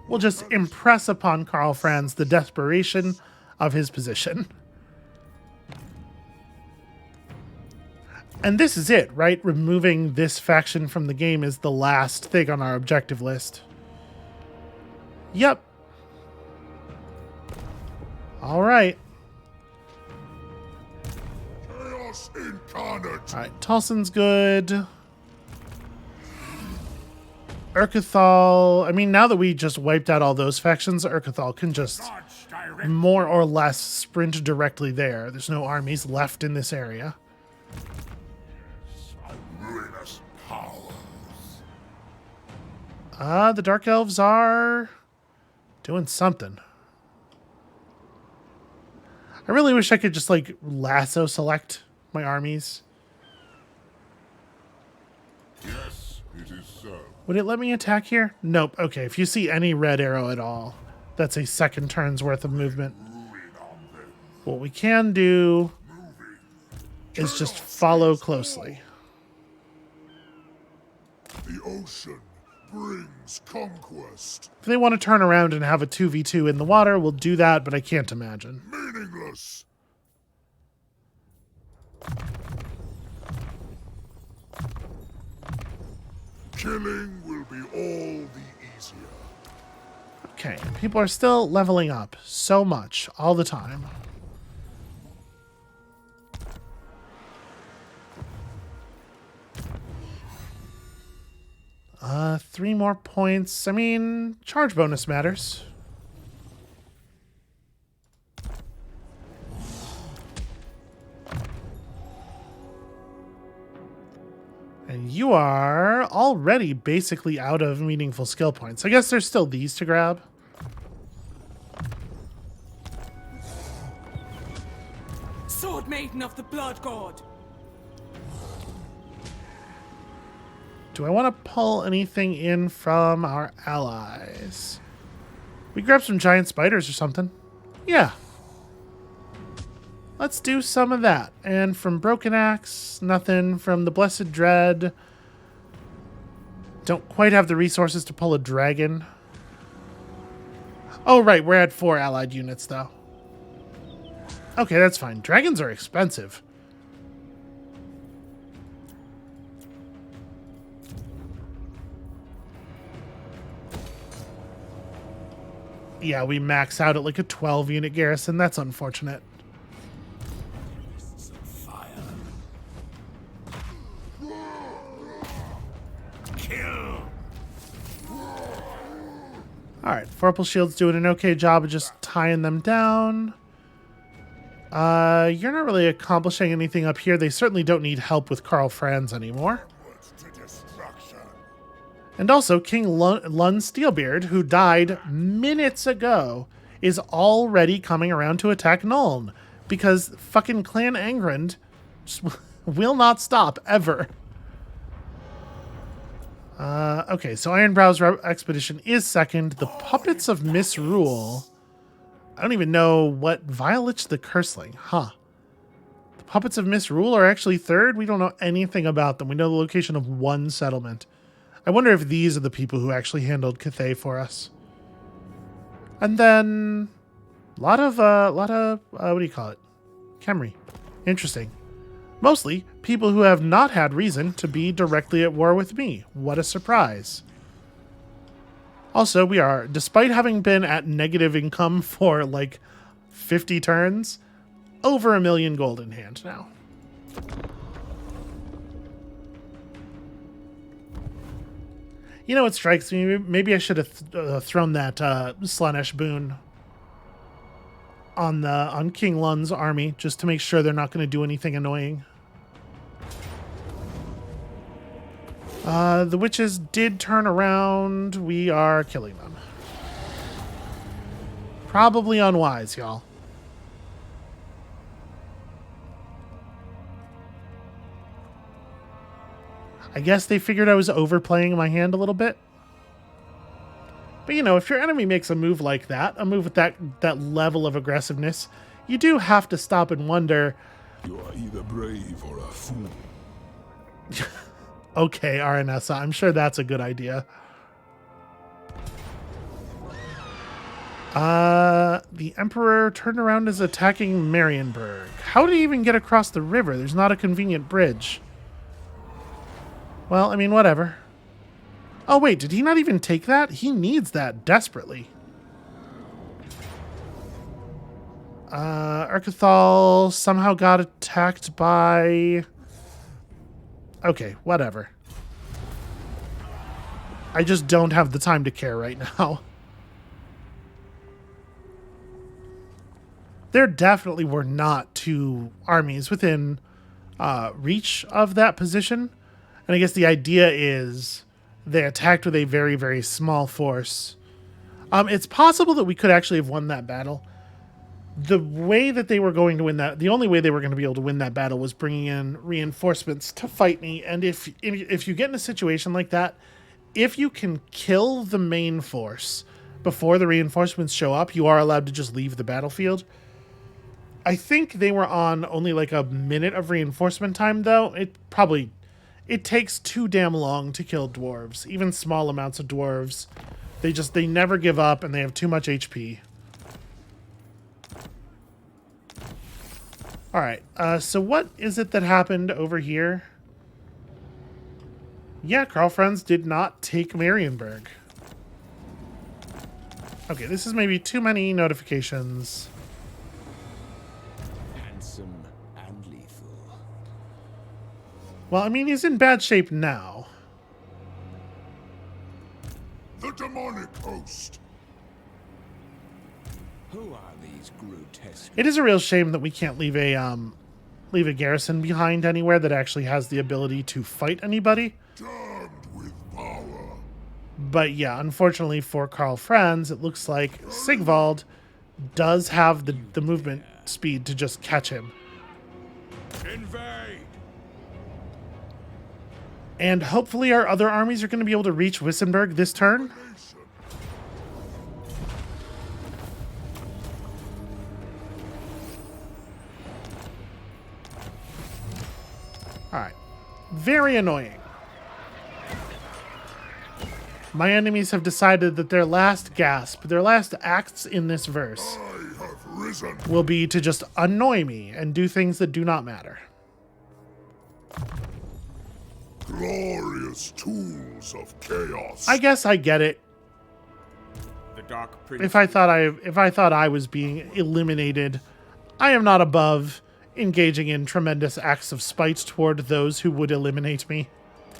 We'll just impress upon Karl Franz the desperation of his position. And this is it, right? Removing this faction from the game is the last thing on our objective list. Yep. All right. Chaos incarnate. All right, Tolson's good. Urkathal, I mean, now that we just wiped out all those factions, Urkathal can just March direct. more or less sprint directly there. There's no armies left in this area. Ruinous powers. The Dark Elves are doing something. I really wish I could just, like, lasso select my armies. Yes, it is so. Would it let me attack here? Nope. Okay, if you see any red arrow at all, that's a second turn's worth of movement. What we can do is just follow closely. The ocean brings conquest. If they want to turn around and have a 2v2 in the water, we'll do that, but I can't imagine. Meaningless. Killing will be all the easier. Okay, people are still leveling up so much, all the time. Three more points. I mean, charge bonus matters. And you are already basically out of meaningful skill points. I guess there's still these to grab. Sword Maiden of the Blood God. Do I want to pull anything in from our allies? We grab some giant spiders or something. Yeah. Let's do some of that. And from Broken Axe, nothing. From the Blessed Dread, don't quite have the resources to pull a dragon. Oh, right. We're at 4 allied units, though. Okay, that's fine. Dragons are expensive. Yeah, we max out at like a 12-unit garrison. That's unfortunate. Kill. Alright, Vorpal Shield's doing an okay job of just tying them down. You're not really accomplishing anything up here. They certainly don't need help with Karl Franz anymore. Onwards to And also, King Lun Steelbeard, who died minutes ago, is already coming around to attack Nuln. Because fucking Clan Angrand just will not stop, ever. Okay, so Ironbrow's expedition is second. The Puppets of Misrule. I don't even know what. Violet the Curseling. Huh. The Puppets of Misrule are actually third? We don't know anything about them. We know the location of one settlement. I wonder if these are the people who actually handled Cathay for us. And then a lot of what do you call it? Khemri. Interesting. Mostly people who have not had reason to be directly at war with me. What a surprise. Also, we are, despite having been at negative income for like 50 turns, over 1 million gold in hand now. You know, it strikes me, maybe I should have thrown that Slanesh boon on King Lun's army, just to make sure they're not going to do anything annoying. The witches did turn around. We are killing them. Probably unwise, y'all. I guess they figured I was overplaying my hand a little bit. But you know, if your enemy makes a move like that, a move with that level of aggressiveness, you do have to stop and wonder. You are either brave or a fool. Okay, Aranessa, I'm sure that's a good idea. The Emperor turned around is attacking Marienburg. How did he even get across the river? There's not a convenient bridge. Well, I mean, whatever. Oh, wait, did he not even take that? He needs that desperately. Urkathal somehow got attacked by... Okay, whatever. I just don't have the time to care right now. There definitely were not two armies within reach of that position. And I guess the idea is they attacked with a very, very small force. It's possible that we could actually have won that battle. The way that they were going to win that, the only way they were going to be able to win that battle was bringing in reinforcements to fight me. And if you get in a situation like that, if you can kill the main force before the reinforcements show up, you are allowed to just leave the battlefield. I think they were on only like a minute of reinforcement time, though. It takes too damn long to kill dwarves. Even small amounts of dwarves. They never give up, and they have too much HP. Alright, so what is it that happened over here? Yeah, Karlfrans did not take Marienburg. Okay, this is maybe too many notifications. Handsome and lethal. Well, I mean, he's in bad shape now. The demonic host. Who are these grotesque? It is a real shame that we can't leave a garrison behind anywhere that actually has the ability to fight anybody. Damned with power. But yeah, unfortunately for Karlfrans, it looks like Sigvald does have the movement speed to just catch him. Invade! And hopefully our other armies are going to be able to reach Wissenberg this turn. Alright. Very annoying. My enemies have decided that their last gasp, their last acts in this verse, I have risen. will be to just annoy me and do things that do not matter. Glorious tools of chaos. I guess I get it. The Dark Prince. If I thought I was being eliminated, I am not above engaging in tremendous acts of spite toward those who would eliminate me.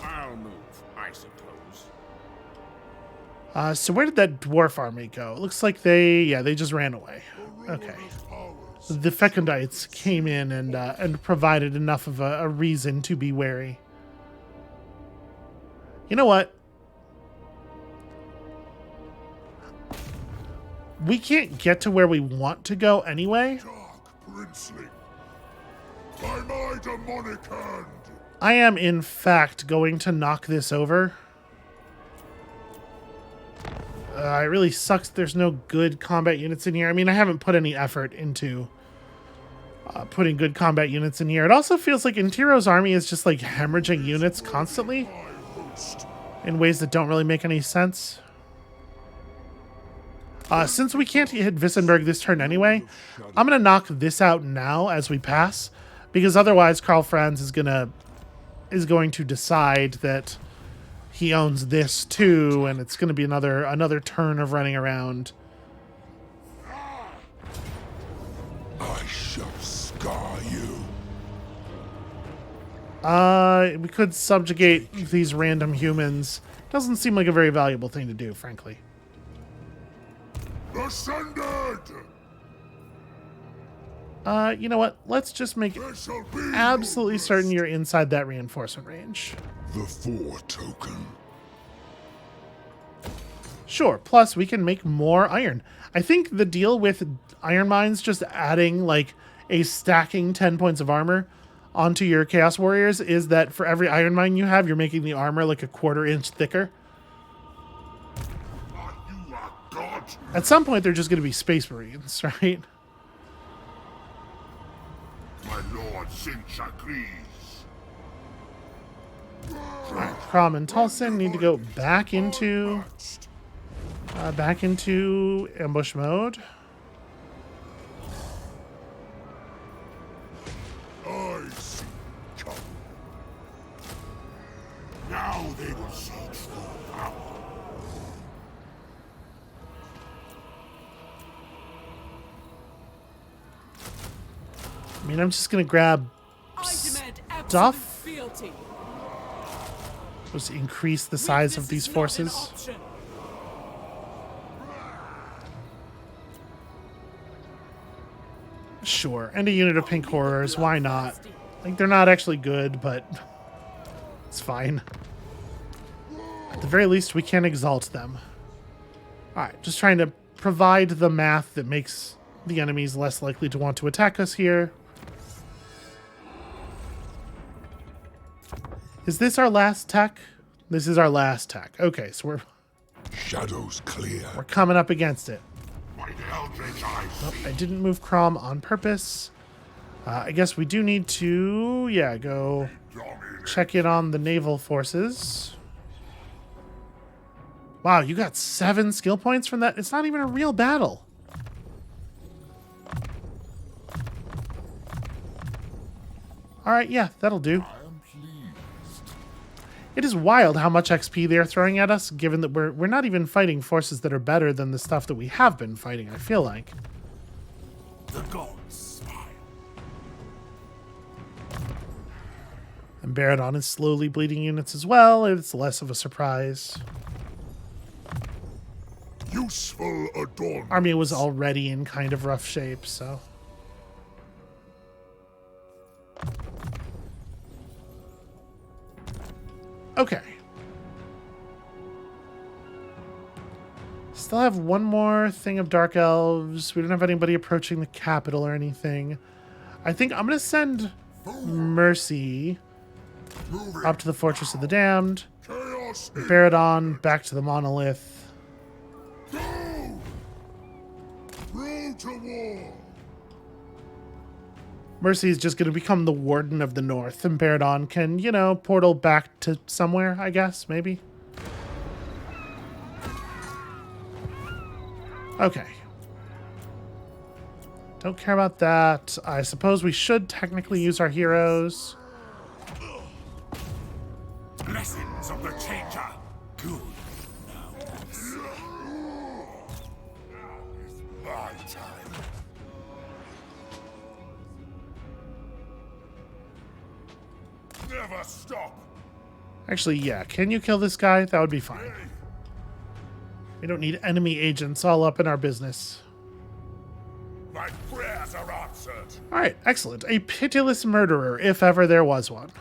I'll move, I suppose. So where did that dwarf army go? It looks like they just ran away. Okay. The Fecundites came in and provided enough of a reason to be wary. You know what? we can't get to where we want to go anyway. Dark princeling. By my demonic hand. I am, in fact, going to knock this over. It really sucks there's no good combat units in here. I mean, I haven't put any effort into putting good combat units in here. It also feels like Intiro's army is just like hemorrhaging units constantly My host. in ways that don't really make any sense. Since we can't hit Wissenberg this turn anyway, I'm going to knock this out now as we pass, because otherwise Karl Franz is going to decide that he owns this too, and it's going to be another turn of running around. I shall scar you. We could subjugate these random humans. Doesn't seem like a very valuable thing to do, frankly. Ascended! You know what? Let's just make it There shall be absolutely no certain rest. you're inside that reinforcement range. The 4 token. Sure, plus we can make more iron. I think the deal with iron mines just adding like a stacking 10 points of armor onto your Chaos Warriors is that for every iron mine you have, you're making the armor like a 1/4 inch thicker. Are you a god? At some point, they're just going to be Space Marines, right? My lord Sinch agrees. Crom and Tulsin need to go back into ambush mode. I see come. Now they will see true power. I mean, I'm just going to grab I demand absolute stuff. fealty. Just increase the size of these forces. Option. Sure, and a unit of pink horrors. Why not? Like, they're not actually good, but it's fine. At the very least, we can exalt them. Alright, just trying to provide the math that makes the enemies less likely to want to attack us here. Is this our last tech? This is our last tech. Okay, so Shadows clear. we're coming up against it. By the eldritch I see. I didn't move Crom on purpose. I guess we do need to, go Dominate. check in on the naval forces. Wow, you got 7 skill points from that? It's not even a real battle. Alright, yeah, that'll do. I am pleased. It is wild how much XP they're throwing at us, given that we're not even fighting forces that are better than the stuff that we have been fighting, I feel like. The gods smile. And Baradon is slowly bleeding units as well. It's less of a surprise. Useful adornment. Army was already in kind of rough shape, so... Okay. Still have one more thing of Dark Elves. We don't have anybody approaching the capital or anything. I think I'm going to send Mercy Moving. up to the Fortress of the Damned. Chaos in. Baradon back to the Monolith. Go! Roll to war. Mercy is just going to become the Warden of the North, and Baradon can, portal back to somewhere, I guess, maybe. Okay. Don't care about that. I suppose we should technically use our heroes. Blessings of the changer. Good. Now is my time. Never stop. Actually, yeah. Can you kill this guy? That would be fine. We don't need enemy agents all up in our business. My prayers are answered. All right, excellent. A pitiless murderer, if ever there was one.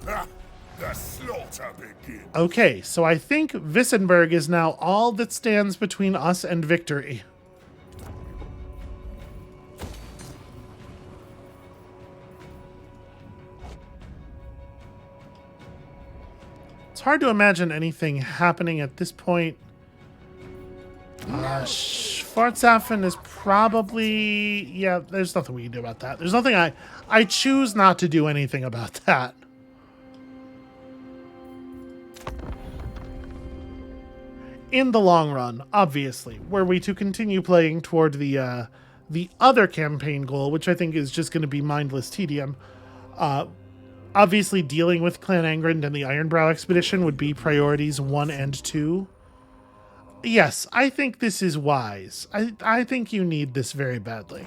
Ah, the slaughter begins. Okay, so I think Wissenberg is now all that stands between us and victory. It's hard to imagine anything happening at this point. Schwarzhafen is probably... Yeah, there's nothing we can do about that. There's nothing I choose not to do anything about that. In the long run, obviously, were we to continue playing toward the other campaign goal, which I think is just going to be mindless tedium, obviously dealing with Clan Angrand and the Ironbrow expedition would be priorities 1 and 2. Yes, I think this is wise. I think you need this very badly.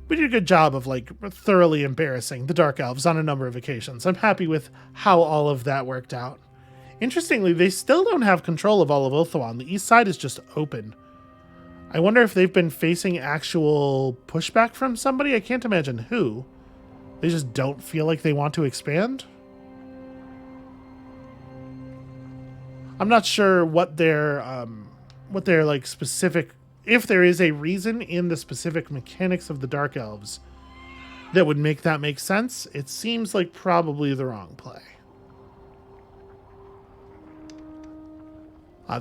We did a good job of, like, thoroughly embarrassing the Dark Elves on a number of occasions. I'm happy with how all of that worked out. Interestingly, they still don't have control of all of Ulthuan. The east side is just open. I wonder if they've been facing actual pushback from somebody. I can't imagine who. They just don't feel like they want to expand? I'm not sure what their like specific... If there is a reason in the specific mechanics of the Dark Elves that would make that make sense, it seems like probably the wrong play.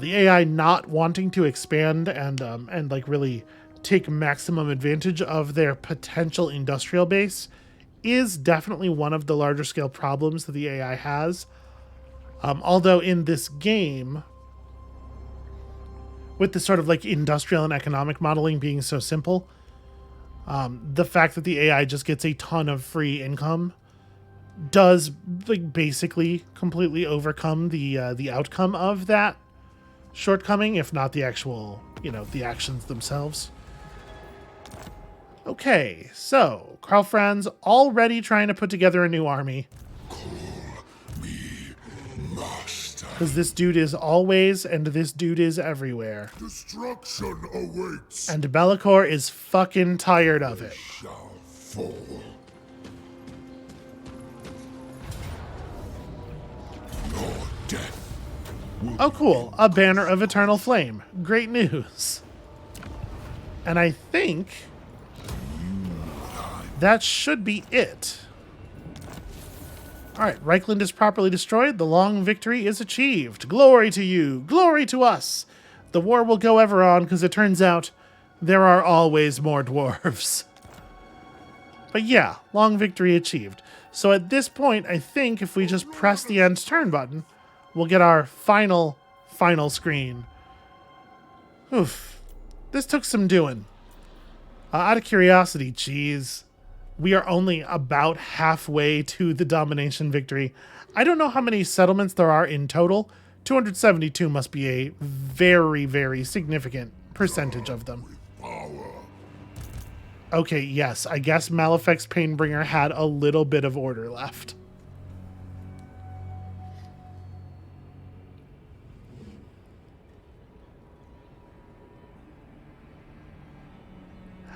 The AI not wanting to expand and like really take maximum advantage of their potential industrial base is definitely one of the larger scale problems that the AI has. Although in this game, with the sort of like industrial and economic modeling being so simple, the fact that the AI just gets a ton of free income does like basically completely overcome the outcome of that shortcoming, if not the actual, the actions themselves. Okay, so Karl Franz already trying to put together a new army. Because this dude is always, and this dude is everywhere. Destruction awaits. And Be'lakor is fucking tired of it. Shall fall. Your death. Oh, cool. A banner of eternal flame. Great news. And I think that should be it. All right, Reichland is properly destroyed. The long victory is achieved. Glory to you. Glory to us. The war will go ever on because it turns out there are always more dwarves. But yeah, long victory achieved. So at this point, I think if we just press the end turn button, we'll get our final screen. Oof. This took some doing. Out of curiosity, geez. We are only about halfway to the domination victory. I don't know how many settlements there are in total. 272 must be a very, very significant percentage of them. Okay, yes, I guess Malefac's Painbringer had a little bit of order left.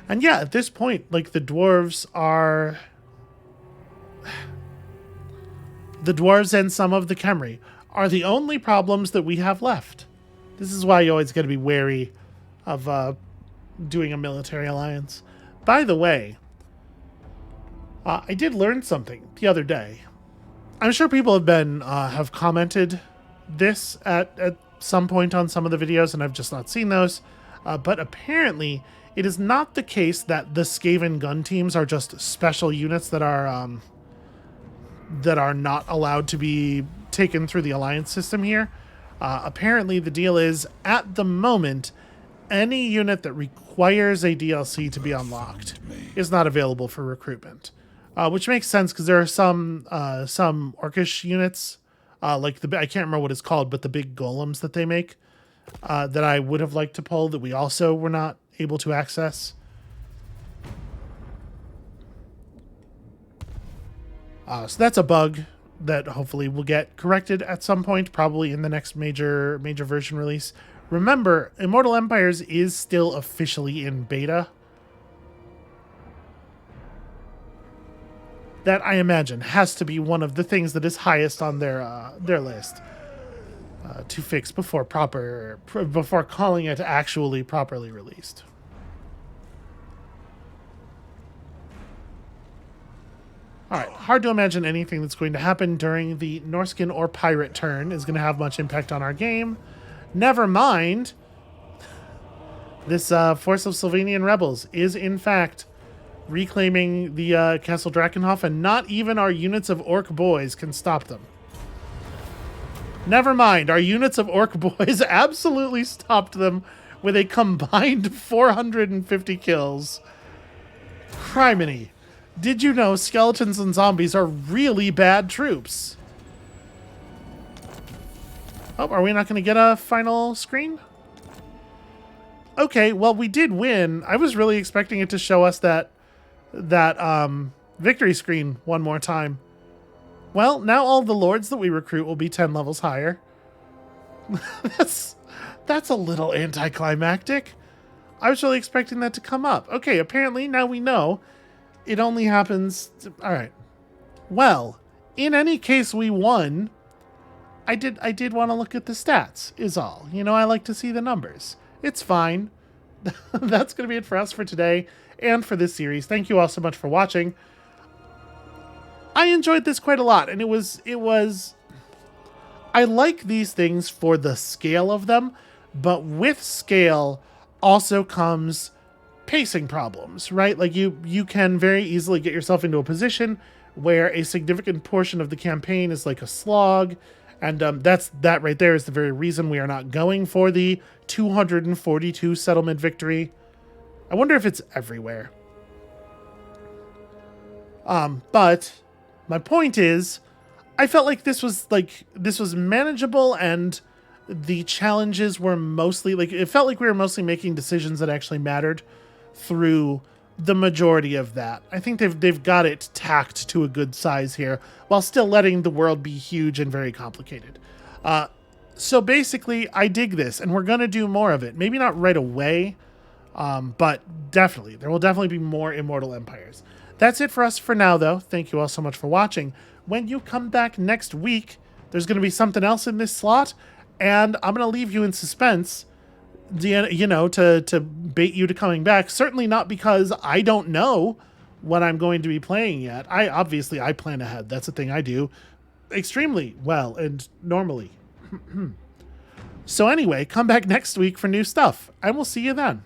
And yeah, at this point, like, the dwarves and some of the Khemri are the only problems that we have left. This is why you always got to be wary of doing a military alliance. By the way, I did learn something the other day. I'm sure people have commented this at some point on some of the videos, and I've just not seen those. But apparently, it is not the case that the Skaven gun teams are just special units that are not allowed to be taken through the alliance system here. Apparently, the deal is, at the moment, any unit that requires a DLC to be unlocked is not available for recruitment, which makes sense because there are some Orcish units, like I can't remember what it's called, but the big golems that they make, that I would have liked to pull that we also were not able to access. So that's a bug that hopefully will get corrected at some point, probably in the next major version release. Remember, Immortal Empires is still officially in beta. that I imagine has to be one of the things that is highest on their list to fix before calling it actually properly released. All right, hard to imagine anything that's going to happen during the Norskin or Pirate turn is going to have much impact on our game. Never mind, this force of Slovenian rebels is in fact reclaiming the Castle Drakenhof, and not even our units of Orc boys can stop them. Never mind, our units of Orc boys absolutely stopped them with a combined 450 kills. Criminy. Did you know skeletons and zombies are really bad troops? Oh, are we not going to get a final screen? Okay, well, we did win. I was really expecting it to show us that victory screen one more time. Well, now all the lords that we recruit will be 10 levels higher. That's a little anticlimactic. I was really expecting that to come up. Okay, apparently now we know it only happens... All right. Well, in any case, we won. I did want to look at the stats, is all. You know, I like to see the numbers. It's fine. That's going to be it for us for today and for this series. Thank you all so much for watching. I enjoyed this quite a lot, and it was... I like these things for the scale of them, but with scale also comes pacing problems, right? Like you can very easily get yourself into a position where a significant portion of the campaign is like a slog, and that right there is the very reason we are not going for the 242 settlement victory. I wonder if it's everywhere. But my point is, I felt like this was manageable, and the challenges were mostly like, it felt like we were mostly making decisions that actually mattered through the majority of that. I think they've got it tacked to a good size here, while still letting the world be huge and very complicated. So basically, I dig this, and we're going to do more of it. Maybe not right away, but definitely. There will definitely be more Immortal Empires. That's it for us for now, though. Thank you all so much for watching. When you come back next week, there's going to be something else in this slot, and I'm going to leave you in suspense, you know, to bait you to coming back. Certainly not because I don't know what I'm going to be playing yet. I plan ahead. That's the thing I do extremely well and normally. So anyway, come back next week for new stuff, and we'll see you then.